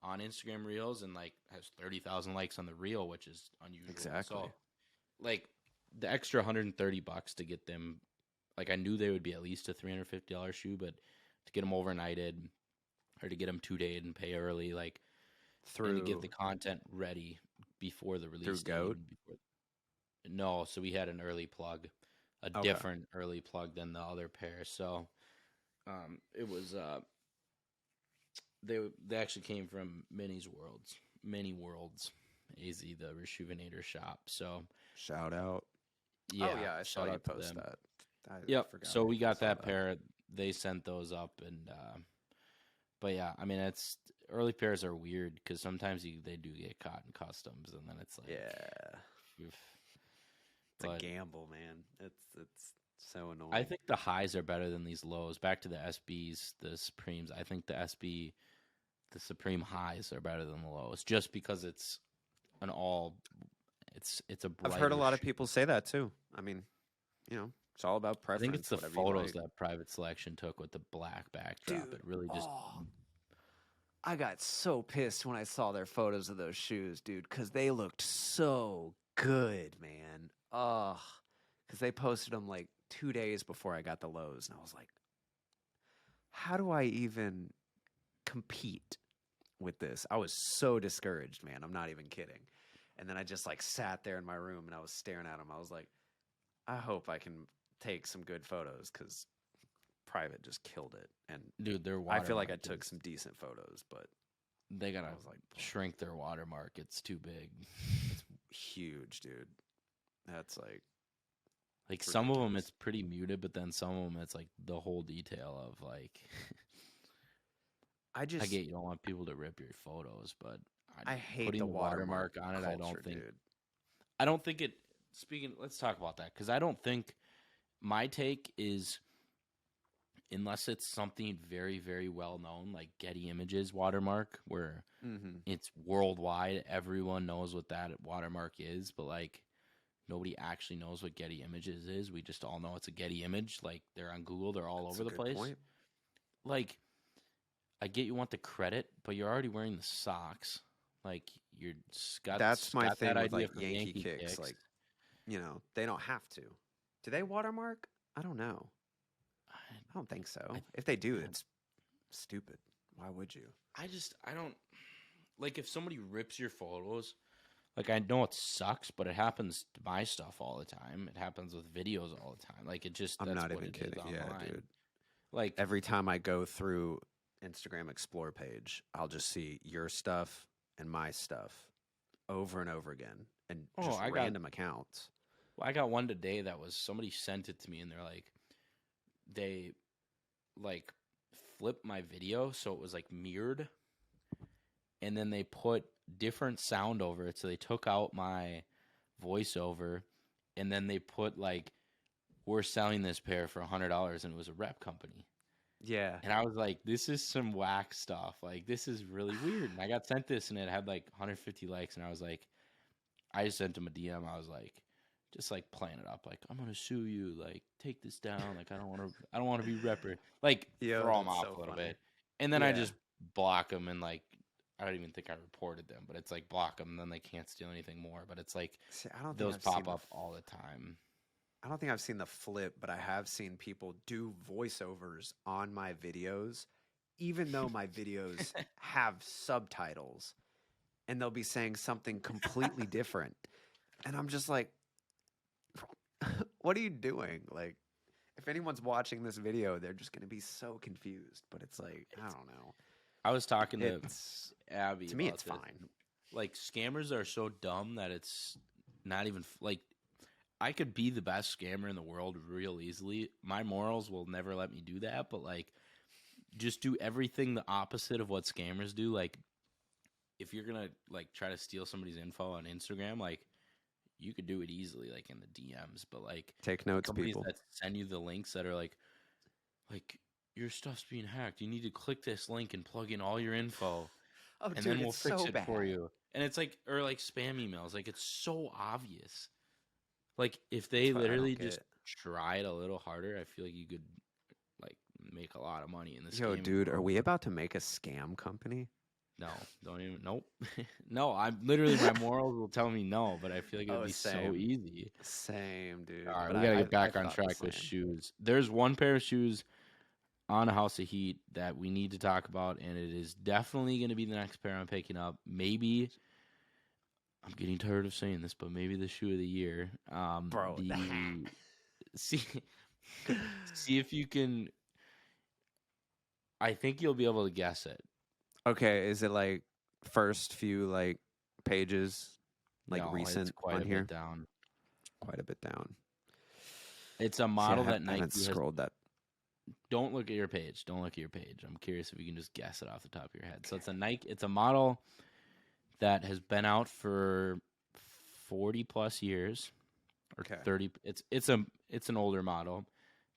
[SPEAKER 1] on Instagram Reels, and like has 30,000 likes on the reel, which is unusual.
[SPEAKER 2] Exactly.
[SPEAKER 1] So, like the extra $130 to get them, like I knew they would be at least a $350 shoe, but to get them overnighted or to get them 2-day and pay early, like and to get the content ready before the release.
[SPEAKER 2] Through Goat?
[SPEAKER 1] No, so we had an early plug. Different early plug than the other pair. So it was they actually came from Mini Worlds, AZ, the Rejuvenator shop. So
[SPEAKER 2] shout out.
[SPEAKER 1] Yeah.
[SPEAKER 2] Oh yeah, I saw you post that.
[SPEAKER 1] Yep. So we got that pair. They sent those up, and but yeah, it's early pairs are weird because sometimes they do get caught in customs, and then it's like
[SPEAKER 2] It's a gamble, man. It's so annoying.
[SPEAKER 1] I think the highs are better than these lows. Back to the SBs, the Supremes. I think the Supreme highs are better than the lows, just because it's a brighter.
[SPEAKER 2] I've heard a lot of people say that too. It's all about preference.
[SPEAKER 1] I think it's the photos that Private Selection took with the black backdrop. Dude, it really just.
[SPEAKER 2] I got so pissed when I saw their photos of those shoes, dude, because they looked so good, man. Because they posted them like 2 days before I got the lows, and I was like, how do I even compete with this? I was so discouraged, man. I'm not even kidding. And then I just like sat there in my room and I was staring at them. I was like, I hope I can take some good photos because private just killed it. And
[SPEAKER 1] Dude, their
[SPEAKER 2] I feel like I
[SPEAKER 1] watermark
[SPEAKER 2] took
[SPEAKER 1] is-
[SPEAKER 2] some decent photos, but
[SPEAKER 1] They gotta
[SPEAKER 2] I was like,
[SPEAKER 1] shrink their watermark. It's too big.
[SPEAKER 2] huge, dude. That's
[SPEAKER 1] Like some of them,
[SPEAKER 2] ridiculous.
[SPEAKER 1] it's pretty muted, but then some of them, it's like the whole detail of like.
[SPEAKER 2] I
[SPEAKER 1] I
[SPEAKER 2] just
[SPEAKER 1] get you don't want people to rip your photos, but
[SPEAKER 2] I hate
[SPEAKER 1] putting
[SPEAKER 2] the
[SPEAKER 1] the
[SPEAKER 2] watermark
[SPEAKER 1] watermark on it,
[SPEAKER 2] culture, dude.
[SPEAKER 1] I don't think it. Speaking, let's talk about that because I don't think my take is unless it's something very, very well known, like Getty Images watermark, where
[SPEAKER 2] Mm-hmm.
[SPEAKER 1] it's worldwide, everyone knows what that watermark is, but like nobody actually knows what Getty Images is. We just all know it's a Getty image. Like they're on Google, they're all
[SPEAKER 2] That's
[SPEAKER 1] over
[SPEAKER 2] a
[SPEAKER 1] the
[SPEAKER 2] good
[SPEAKER 1] place.
[SPEAKER 2] point.
[SPEAKER 1] Like I get you want the credit, but you're already wearing the socks. Like you're Scott's
[SPEAKER 2] That's my
[SPEAKER 1] got
[SPEAKER 2] thing
[SPEAKER 1] that
[SPEAKER 2] with
[SPEAKER 1] idea
[SPEAKER 2] like
[SPEAKER 1] from
[SPEAKER 2] Yankee kicks. Like, they don't have to. Do they watermark? I don't know. I don't think so. If they do, it's stupid. Why would you?
[SPEAKER 1] I don't like if somebody rips your photos. Like I know it sucks, but it happens to my stuff all the time. It happens with videos all the time. Like it just
[SPEAKER 2] I'm
[SPEAKER 1] that's
[SPEAKER 2] not
[SPEAKER 1] what
[SPEAKER 2] even
[SPEAKER 1] it is
[SPEAKER 2] kidding. Yeah,
[SPEAKER 1] online.
[SPEAKER 2] dude.
[SPEAKER 1] Like
[SPEAKER 2] Every time I go through Instagram Explore page, I'll just see your stuff and my stuff over and over again, and just random accounts.
[SPEAKER 1] I got one today that was somebody sent it to me, and they like flipped my video so it was like mirrored, and then they put different sound over it. So they took out my voiceover, and then they put like, "We're selling this pair for $100," and it was a rep company.
[SPEAKER 2] Yeah.
[SPEAKER 1] And I was like, "This is some whack stuff. Like this is really weird." And I got sent this, and it had like 150 likes, and I was like, I just sent him a DM. I was like, just like playing it up, like I'm gonna sue you. Like take this down. Like I don't want to be repper. Like
[SPEAKER 2] Yo,
[SPEAKER 1] throw them
[SPEAKER 2] that's
[SPEAKER 1] off
[SPEAKER 2] so
[SPEAKER 1] a little
[SPEAKER 2] funny.
[SPEAKER 1] bit, and then I
[SPEAKER 2] Yeah.
[SPEAKER 1] just block them and like I don't even think I reported them, but it's like block them, and then they can't steal anything more. But it's like
[SPEAKER 2] See, I don't think
[SPEAKER 1] those
[SPEAKER 2] I've seen
[SPEAKER 1] pop
[SPEAKER 2] the
[SPEAKER 1] up all the time.
[SPEAKER 2] I don't think I've seen the flip, but I have seen people do voiceovers on my videos, even though my videos have subtitles, and they'll be saying something completely different. And I'm just like, what are you doing? Like, if anyone's watching this video, they're just going to be so confused. But it's like, I don't know.
[SPEAKER 1] I was talking to
[SPEAKER 2] It's,
[SPEAKER 1] Abby.
[SPEAKER 2] to me,
[SPEAKER 1] about
[SPEAKER 2] it's
[SPEAKER 1] this.
[SPEAKER 2] fine.
[SPEAKER 1] Like scammers are so dumb that it's not even like I could be the best scammer in the world real easily. My morals will never let me do that, but like just do everything the opposite of what scammers do. Like if you're going to like try to steal somebody's info on Instagram, like you could do it easily like in the DMs, but like
[SPEAKER 2] Take notes,
[SPEAKER 1] companies
[SPEAKER 2] people.
[SPEAKER 1] that send you the links that are like your stuff's being hacked. You need to click this link and plug in all your info.
[SPEAKER 2] Oh,
[SPEAKER 1] And
[SPEAKER 2] dude,
[SPEAKER 1] then we'll
[SPEAKER 2] it's
[SPEAKER 1] fix
[SPEAKER 2] so
[SPEAKER 1] it
[SPEAKER 2] bad.
[SPEAKER 1] for you. And it's like, or like spam emails. Like it's so obvious. Like if they
[SPEAKER 2] That's what I don't
[SPEAKER 1] literally
[SPEAKER 2] get.
[SPEAKER 1] just tried a little harder, I feel like you could like make a lot of money in this
[SPEAKER 2] Yo,
[SPEAKER 1] game.
[SPEAKER 2] dude, are we about to make a scam company?
[SPEAKER 1] No, don't even. Nope. No, I'm literally my morals will tell me no, but I feel like it'd
[SPEAKER 2] Oh,
[SPEAKER 1] be so
[SPEAKER 2] same.
[SPEAKER 1] easy.
[SPEAKER 2] Same, dude.
[SPEAKER 1] All right,
[SPEAKER 2] But
[SPEAKER 1] we gotta
[SPEAKER 2] I
[SPEAKER 1] get back on
[SPEAKER 2] thought the
[SPEAKER 1] track with
[SPEAKER 2] same.
[SPEAKER 1] shoes. There's one pair of shoes on a House of Heat that we need to talk about, and it is definitely going to be the next pair I'm picking up. Maybe I'm getting tired of saying this, but maybe the shoe of the year.
[SPEAKER 2] Bro,
[SPEAKER 1] see, see if you can. I think you'll be able to guess it.
[SPEAKER 2] Okay, is it like first few like pages, like
[SPEAKER 1] No,
[SPEAKER 2] recent
[SPEAKER 1] it's quite
[SPEAKER 2] on
[SPEAKER 1] a
[SPEAKER 2] here?
[SPEAKER 1] bit down.
[SPEAKER 2] Quite a bit down.
[SPEAKER 1] It's a
[SPEAKER 2] See,
[SPEAKER 1] model that
[SPEAKER 2] I
[SPEAKER 1] Nike
[SPEAKER 2] haven't
[SPEAKER 1] has.
[SPEAKER 2] scrolled that.
[SPEAKER 1] Don't look at your page. Don't look at your page. I'm curious if you can just guess it off the top of your head. So it's a Nike. It's a model that has been out for 40 plus years, or
[SPEAKER 2] Okay.
[SPEAKER 1] 30. It's an older model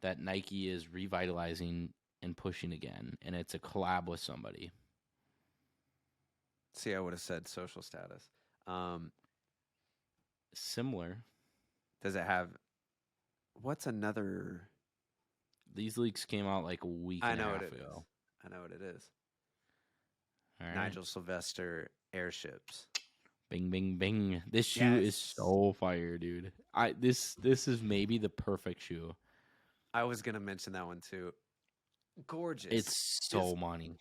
[SPEAKER 1] that Nike is revitalizing and pushing again, and it's a collab with somebody.
[SPEAKER 2] See, I would have said social status.
[SPEAKER 1] Similar.
[SPEAKER 2] Does it have? What's another?
[SPEAKER 1] These leaks came out like a week
[SPEAKER 2] I
[SPEAKER 1] and a
[SPEAKER 2] know
[SPEAKER 1] half
[SPEAKER 2] what it
[SPEAKER 1] ago.
[SPEAKER 2] is. I know what it is.
[SPEAKER 1] All right.
[SPEAKER 2] Nigel Sylvester airships.
[SPEAKER 1] Bing, bing, bing. This shoe is
[SPEAKER 2] Yes.
[SPEAKER 1] so fire, dude. This is maybe the perfect shoe.
[SPEAKER 2] I was gonna mention that one too. Gorgeous.
[SPEAKER 1] It's so money.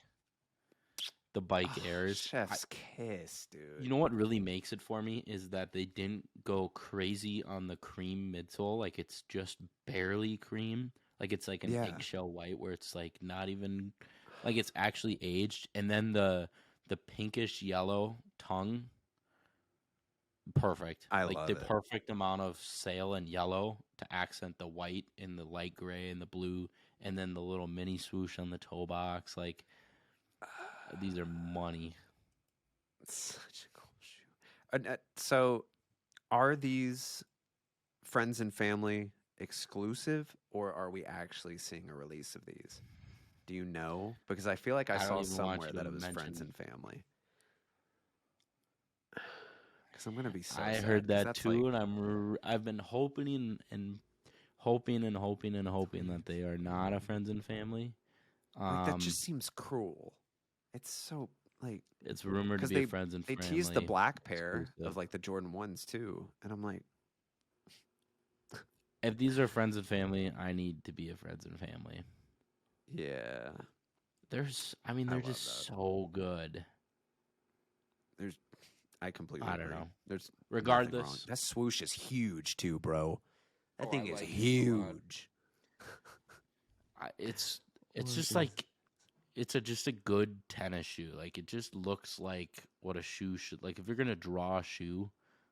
[SPEAKER 1] the bike airs.
[SPEAKER 2] Chef's kiss, dude.
[SPEAKER 1] You know what really makes it for me is that they didn't go crazy on the cream midsole. Like it's just barely cream. Like it's like an eggshell white where it's like not even like it's actually aged. And then the pinkish yellow tongue, perfect.
[SPEAKER 2] I
[SPEAKER 1] like
[SPEAKER 2] love
[SPEAKER 1] the
[SPEAKER 2] it.
[SPEAKER 1] perfect amount of sail and yellow to accent the white and the light gray and the blue, and then the little mini swoosh on the toe box. Like these are money.
[SPEAKER 2] It's such a cool shoe. So, are these friends and family exclusive, or are we actually seeing a release of these? Do you know? Because I feel like I
[SPEAKER 1] I don't
[SPEAKER 2] saw
[SPEAKER 1] even want
[SPEAKER 2] somewhere
[SPEAKER 1] you
[SPEAKER 2] that
[SPEAKER 1] to
[SPEAKER 2] it was friends
[SPEAKER 1] mention.
[SPEAKER 2] and family. Because I'm gonna be so
[SPEAKER 1] I
[SPEAKER 2] sad.
[SPEAKER 1] heard
[SPEAKER 2] 'Cause
[SPEAKER 1] that
[SPEAKER 2] that's
[SPEAKER 1] too,
[SPEAKER 2] like,
[SPEAKER 1] and I've been hoping and hoping and hoping and hoping that they are not a friends and family.
[SPEAKER 2] that just seems cruel. It's so like
[SPEAKER 1] It's rumored to
[SPEAKER 2] because
[SPEAKER 1] be a friends and
[SPEAKER 2] they teased the
[SPEAKER 1] family
[SPEAKER 2] black pair of
[SPEAKER 1] exclusive.
[SPEAKER 2] like the Jordan 1s too, and I'm like,
[SPEAKER 1] If these are friends and family, I need to be a friends and family.
[SPEAKER 2] yeah,
[SPEAKER 1] I mean,
[SPEAKER 2] I
[SPEAKER 1] they're
[SPEAKER 2] love
[SPEAKER 1] just
[SPEAKER 2] that.
[SPEAKER 1] so good.
[SPEAKER 2] I completely
[SPEAKER 1] I don't
[SPEAKER 2] agree.
[SPEAKER 1] know.
[SPEAKER 2] There's nothing wrong.
[SPEAKER 1] Regardless,
[SPEAKER 2] That swoosh is huge too, bro. That
[SPEAKER 1] oh,
[SPEAKER 2] thing
[SPEAKER 1] I
[SPEAKER 2] is
[SPEAKER 1] like it a lot.
[SPEAKER 2] huge.
[SPEAKER 1] It's
[SPEAKER 2] What
[SPEAKER 1] just
[SPEAKER 2] is-
[SPEAKER 1] like just a good tennis shoe. Like it just looks like what a shoe should like. If you're gonna draw a shoe,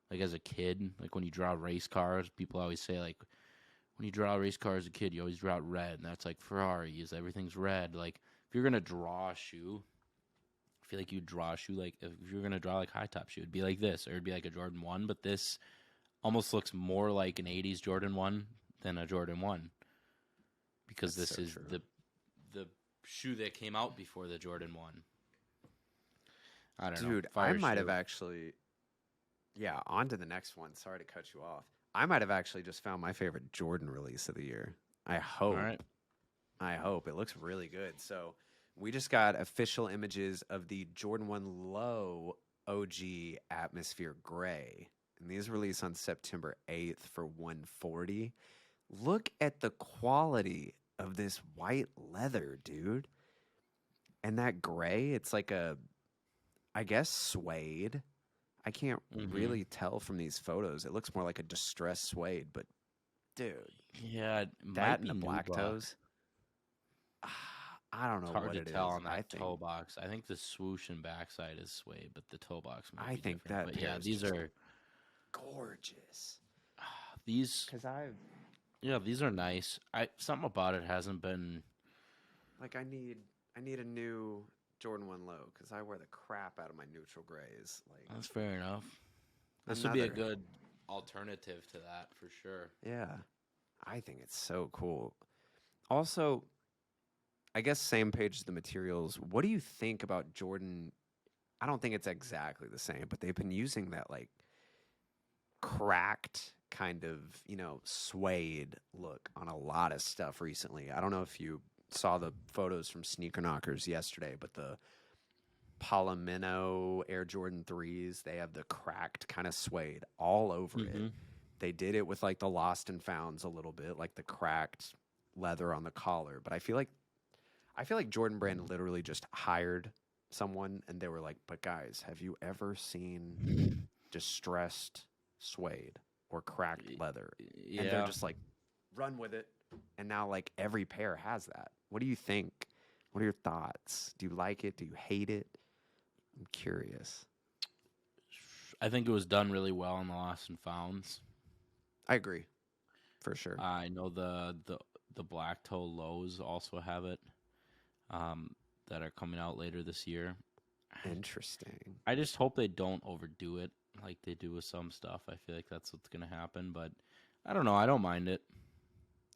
[SPEAKER 1] like as a kid, like when you draw race cars, people always say like when you draw a race car as a kid, you always draw it red, and that's like Ferraris. Everything's red. Like if you're gonna draw a shoe, I feel like you'd draw a shoe like if you're gonna draw like high top shoe, it'd be like this, or it'd be like a Jordan 1. But this almost looks more like an '80s Jordan 1 than a Jordan 1 because
[SPEAKER 2] That's
[SPEAKER 1] this
[SPEAKER 2] so
[SPEAKER 1] is
[SPEAKER 2] true.
[SPEAKER 1] the shoe that came out before the Jordan 1. I don't know.
[SPEAKER 2] Dude, I
[SPEAKER 1] Fire
[SPEAKER 2] might have
[SPEAKER 1] shoe.
[SPEAKER 2] actually. Yeah, on to the next one. Sorry to cut you off. I might have actually just found my favorite Jordan release of the year. I hope.
[SPEAKER 1] All right.
[SPEAKER 2] I hope. It looks really good. So we just got official images of the Jordan 1 Low OG Atmosphere Gray. And these release on September 8th for $140. Look at the quality of this white leather, dude. And that gray, it's like I guess suede. I can't really tell from these photos. It looks more like a distressed suede, but dude,
[SPEAKER 1] Yeah, it might
[SPEAKER 2] that
[SPEAKER 1] be
[SPEAKER 2] and the black
[SPEAKER 1] nubuck.
[SPEAKER 2] toes. I don't know
[SPEAKER 1] It's hard
[SPEAKER 2] what
[SPEAKER 1] to
[SPEAKER 2] it
[SPEAKER 1] tell
[SPEAKER 2] is.
[SPEAKER 1] on that toe box. I think the swoosh and backside is suede, but the toe box might
[SPEAKER 2] I
[SPEAKER 1] be
[SPEAKER 2] think
[SPEAKER 1] different.
[SPEAKER 2] that
[SPEAKER 1] But yeah,
[SPEAKER 2] pair is
[SPEAKER 1] these
[SPEAKER 2] just
[SPEAKER 1] are
[SPEAKER 2] gorgeous.
[SPEAKER 1] these.
[SPEAKER 2] Cause I
[SPEAKER 1] Yeah, these are nice. Something about it hasn't been.
[SPEAKER 2] like I need a new Jordan 1 Low because I wear the crap out of my neutral grays. Like
[SPEAKER 1] That's fair enough. This would be a
[SPEAKER 2] another-
[SPEAKER 1] good alternative to that for sure.
[SPEAKER 2] Yeah, I think it's so cool. Also, I guess same page as the materials. What do you think about Jordan? I don't think it's exactly the same, but they've been using that like cracked kind of, suede look on a lot of stuff recently. I don't know if you saw the photos from Sneaker Knockers yesterday, but the Palomino Air Jordan 3s, they have the cracked kind of suede all over it. They did it with like the Lost and Founds a little bit, like the cracked leather on the collar. But I feel like Jordan Brand literally just hired someone and they were like, "But guys, have you ever seen distressed suede or cracked leather?"
[SPEAKER 1] Yeah.
[SPEAKER 2] And they're just like, "Run with it." And now like every pair has that. What do you think? What are your thoughts? Do you like it? Do you hate it? I'm curious.
[SPEAKER 1] I think it was done really well in the Lost and Founds.
[SPEAKER 2] I agree, for sure.
[SPEAKER 1] I know the black toe lows also have it, that are coming out later this year.
[SPEAKER 2] Interesting.
[SPEAKER 1] I just hope they don't overdo it like they do with some stuff. I feel like that's what's gonna happen, but I don't know. I don't mind it.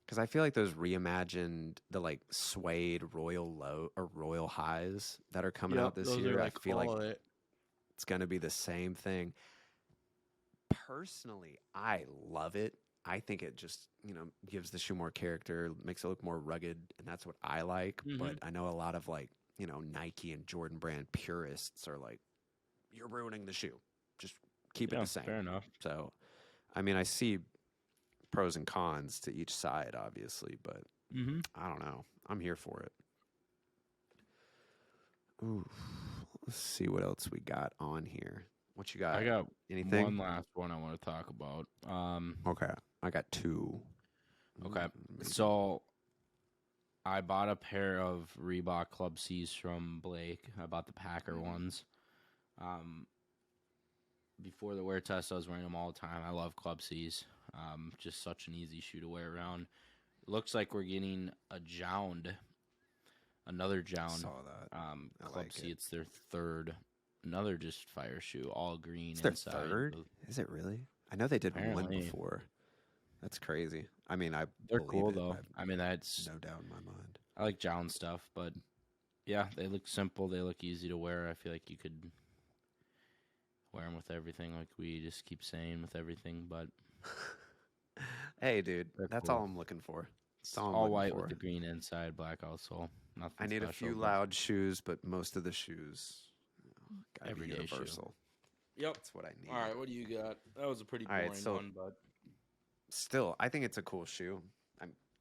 [SPEAKER 2] Because I feel like those reimagined the like suede royal low or royal highs that are coming out this year. I feel like it's gonna be the same thing. Personally, I love it. I think it just, gives the shoe more character, makes it look more rugged, and that's what I like. But I know a lot of like, Nike and Jordan Brand purists are like, "You're ruining the shoe. Just keep it the same."
[SPEAKER 1] Fair enough.
[SPEAKER 2] So, I mean, I see pros and cons to each side, obviously, but I don't know. I'm here for it. Ooh, Let's see what else we got on here. What you got?
[SPEAKER 1] I got
[SPEAKER 2] anything?
[SPEAKER 1] one last one I want to talk about.
[SPEAKER 2] Okay, I got two.
[SPEAKER 1] Okay,
[SPEAKER 2] Maybe.
[SPEAKER 1] so I bought a pair of Reebok Club C's from Blake. I bought the Packer ones. Before the wear test, I was wearing them all the time. I love Club C's. Just such an easy shoe to wear around. Looks like we're getting a Jound, another Jound.
[SPEAKER 2] Saw that.
[SPEAKER 1] Club
[SPEAKER 2] like
[SPEAKER 1] C.
[SPEAKER 2] it.
[SPEAKER 1] It's their third, another just fire shoe, all green.
[SPEAKER 2] It's their
[SPEAKER 1] inside.
[SPEAKER 2] third? Is it really? I know they did one
[SPEAKER 1] Apparently.
[SPEAKER 2] before. That's crazy. I mean,
[SPEAKER 1] They're
[SPEAKER 2] believe
[SPEAKER 1] cool
[SPEAKER 2] it.
[SPEAKER 1] though.
[SPEAKER 2] I've
[SPEAKER 1] I mean, that's
[SPEAKER 2] no doubt in my mind.
[SPEAKER 1] I like Jound stuff, but yeah, they look simple. They look easy to wear. I feel like you could wear them with everything, like we just keep saying with everything. But
[SPEAKER 2] Hey, dude, that's
[SPEAKER 1] cool.
[SPEAKER 2] all I'm looking for.
[SPEAKER 1] It's all white with the green inside, black outsole. Nothing
[SPEAKER 2] I need
[SPEAKER 1] special,
[SPEAKER 2] a few
[SPEAKER 1] but
[SPEAKER 2] loud shoes, but most of the shoes, gotta be
[SPEAKER 1] Everyday shoe.
[SPEAKER 2] universal.
[SPEAKER 1] Yep.
[SPEAKER 2] That's what I need.
[SPEAKER 1] All right, what do you got? That was a pretty
[SPEAKER 2] All right,
[SPEAKER 1] boring
[SPEAKER 2] so-
[SPEAKER 1] one, but
[SPEAKER 2] Still, I think it's a cool shoe.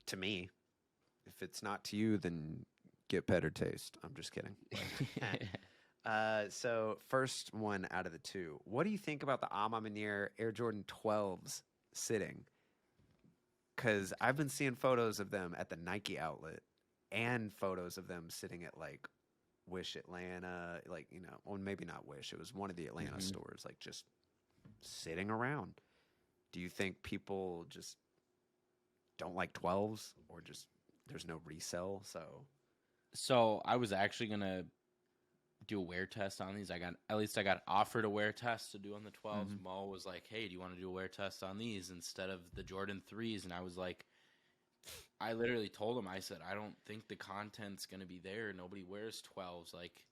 [SPEAKER 2] To me, if it's not to you, then get better taste. I'm just kidding. So first one out of the two. What do you think about the Ama Manier Air Jordan 12s sitting? Because I've been seeing photos of them at the Nike outlet and photos of them sitting at like Wish Atlanta, like, you know, well, maybe not Wish. It was one of the Atlanta stores, like just sitting around. Do you think people just don't like 12s or just there's no resell?
[SPEAKER 1] So I was actually gonna do a wear test on these. I got offered a wear test to do on the 12s. Mo was like, "Hey, do you want to do a wear test on these instead of the Jordan 3s?" And I was like, I literally told him, I said, I don't think the content's gonna be there. Nobody wears 12s. Like,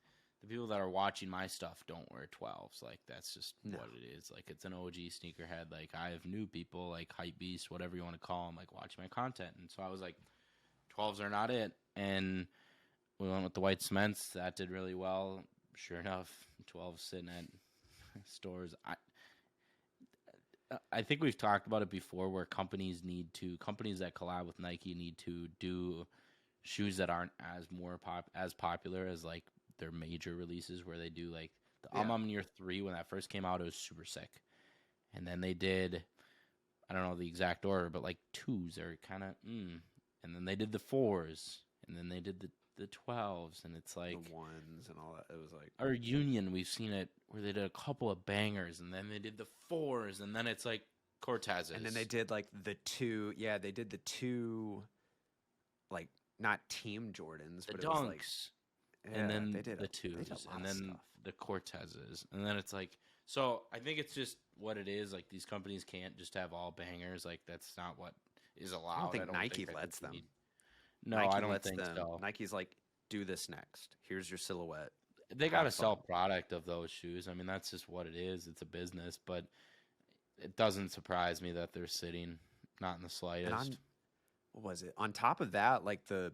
[SPEAKER 1] the people that are watching my stuff don't wear 12s. Like, that's just what it is. Like, it's an OG sneakerhead. Like, I have new people, like Hype Beast, whatever you want to call them, like, watch my content. And so I was like, 12s are not it. And we went with the white cements. That did really well. Sure enough, 12 sitting at stores. I think we've talked about it before, where companies that collab with Nike need to do shoes that aren't as popular as like their major releases, where they do like the Ama Manier 3 when that first came out. It was super sick, and then they did, I don't know the exact order, but like 2s are kind of and then they did the 4s, and then they did the 12s, and it's like
[SPEAKER 2] the ones and all that. It was like
[SPEAKER 1] our Union, we've seen it where they did a couple of bangers, and then they did the 4s, and then it's like Cortezes,
[SPEAKER 2] and then they did like the 2. Yeah, they did the 2, like not Team Jordans,
[SPEAKER 1] the
[SPEAKER 2] but
[SPEAKER 1] Dunks,
[SPEAKER 2] it was like,
[SPEAKER 1] and then
[SPEAKER 2] they did
[SPEAKER 1] the
[SPEAKER 2] they did
[SPEAKER 1] 2s,
[SPEAKER 2] a lot
[SPEAKER 1] and
[SPEAKER 2] of
[SPEAKER 1] then
[SPEAKER 2] stuff.
[SPEAKER 1] the Cortezes, and then it's like, so I think it's just what it is. Like, these companies can't just have all bangers. Like, that's not what is allowed.
[SPEAKER 2] I don't think Nike
[SPEAKER 1] I
[SPEAKER 2] lets
[SPEAKER 1] think
[SPEAKER 2] them.
[SPEAKER 1] No,
[SPEAKER 2] Nike
[SPEAKER 1] I don't
[SPEAKER 2] lets
[SPEAKER 1] think
[SPEAKER 2] them.
[SPEAKER 1] so.
[SPEAKER 2] Nike's like, do this next. Here's your silhouette.
[SPEAKER 1] They got to
[SPEAKER 2] Have
[SPEAKER 1] sell
[SPEAKER 2] fun.
[SPEAKER 1] product of those shoes. I mean, that's just what it is. It's a business, but it doesn't surprise me that they're sitting, not in the slightest.
[SPEAKER 2] And what was it? On top of that, like the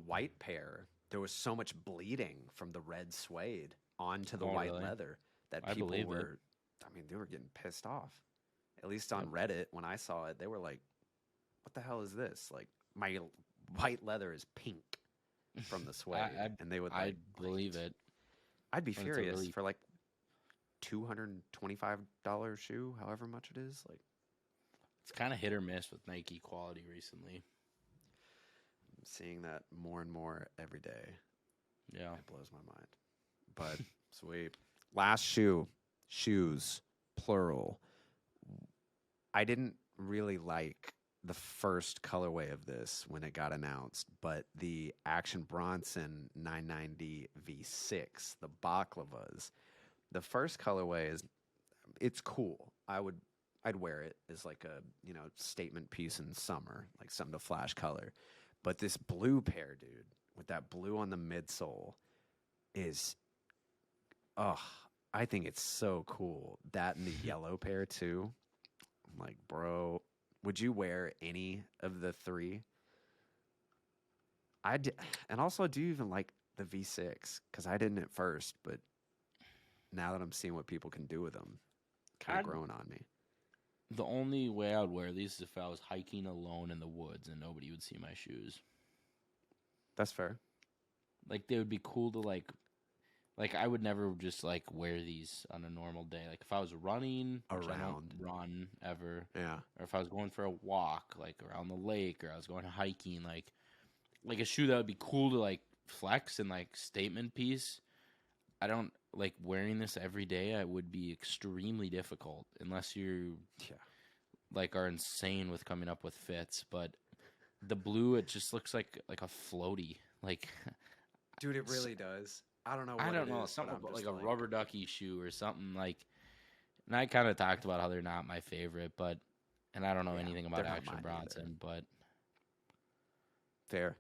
[SPEAKER 2] white pair, there was so much bleeding from the red suede onto the white
[SPEAKER 1] really?
[SPEAKER 2] leather that
[SPEAKER 1] I
[SPEAKER 2] people
[SPEAKER 1] believe it.
[SPEAKER 2] were. I mean, they were getting pissed off. At least on Reddit, when I saw it, they were like, "What the hell is this? Like, my white leather is pink from the suede," and they would. Like,
[SPEAKER 1] I believe it.
[SPEAKER 2] I'd be
[SPEAKER 1] And it's a
[SPEAKER 2] furious
[SPEAKER 1] really-
[SPEAKER 2] for like $225 shoe, however much it is. Like,
[SPEAKER 1] It's kind of hit or miss with Nike quality recently.
[SPEAKER 2] I'm seeing that more and more every day.
[SPEAKER 1] Yeah.
[SPEAKER 2] It blows my mind. But sweet. Last shoes, plural. I didn't really like the first colorway of this when it got announced, but the Action Bronson 990 V6, the baklavas. The first colorway it's cool. I'd wear it as like a, statement piece in summer, like something to flash color. But this blue pair, dude, with that blue on the midsole is, I think it's so cool. That and the yellow pair too. I'm like, bro, would you wear any of the 3? And also, do you even like the V6? Because I didn't at first, but now that I'm seeing what people can do with them, kind of growing on me.
[SPEAKER 1] The only way I would wear these is if I was hiking alone in the woods and nobody would see my shoes.
[SPEAKER 2] That's fair.
[SPEAKER 1] Like, they would be cool to like Like, I would never just, like, wear these on a normal day. Like, if I was running, which I don't
[SPEAKER 2] Around.
[SPEAKER 1] run ever,
[SPEAKER 2] Yeah.
[SPEAKER 1] or if I was going for a walk, like, around the lake, or I was going hiking, like a shoe that would be cool to, like, flex and, like, statement piece. I don't, like, wearing this every day, it would be extremely difficult unless you, like, are insane with coming up with fits. But the blue, it just looks like a floaty. Like,
[SPEAKER 2] Dude, it really does. I don't know what
[SPEAKER 1] I don't
[SPEAKER 2] it
[SPEAKER 1] know,
[SPEAKER 2] is,
[SPEAKER 1] something
[SPEAKER 2] but I'm
[SPEAKER 1] about
[SPEAKER 2] just
[SPEAKER 1] like a rubber ducky shoe or something like. And I kind of talked about how they're not my favorite, and I don't know anything about
[SPEAKER 2] they're not
[SPEAKER 1] Action
[SPEAKER 2] mine
[SPEAKER 1] Bronson, but
[SPEAKER 2] fair.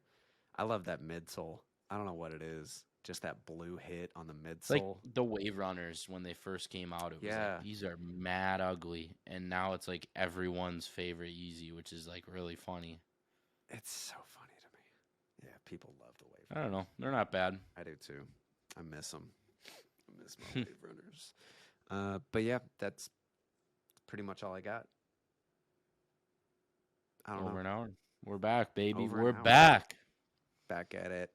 [SPEAKER 2] I love that midsole. I don't know what it is. Just that blue hit on the
[SPEAKER 1] like
[SPEAKER 2] midsole.
[SPEAKER 1] the Wave Runners when they first came out, it was
[SPEAKER 2] Yeah.
[SPEAKER 1] like these are mad ugly, and now it's like everyone's favorite Yeezy, which is like really funny.
[SPEAKER 2] It's so funny to me. Yeah, people love the Wave.
[SPEAKER 1] I don't know, they're not bad.
[SPEAKER 2] I do too. I miss them. I miss my Wave Runners. But yeah, that's pretty much all I got. I don't
[SPEAKER 1] Over
[SPEAKER 2] know.
[SPEAKER 1] an hour. We're back, baby.
[SPEAKER 2] Over an
[SPEAKER 1] We're
[SPEAKER 2] hour.
[SPEAKER 1] back.
[SPEAKER 2] Back at it.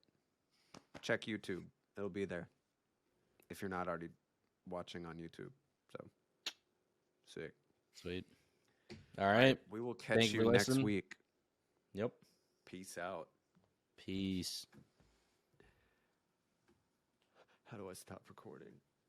[SPEAKER 2] Check YouTube. It'll be there. If you're not already watching on YouTube. So, sick.
[SPEAKER 1] Sweet. All right.
[SPEAKER 2] We will catch
[SPEAKER 1] Thank you
[SPEAKER 2] you
[SPEAKER 1] for
[SPEAKER 2] next
[SPEAKER 1] listening.
[SPEAKER 2] week.
[SPEAKER 1] Yep.
[SPEAKER 2] Peace out.
[SPEAKER 1] Peace.
[SPEAKER 2] How do I stop recording?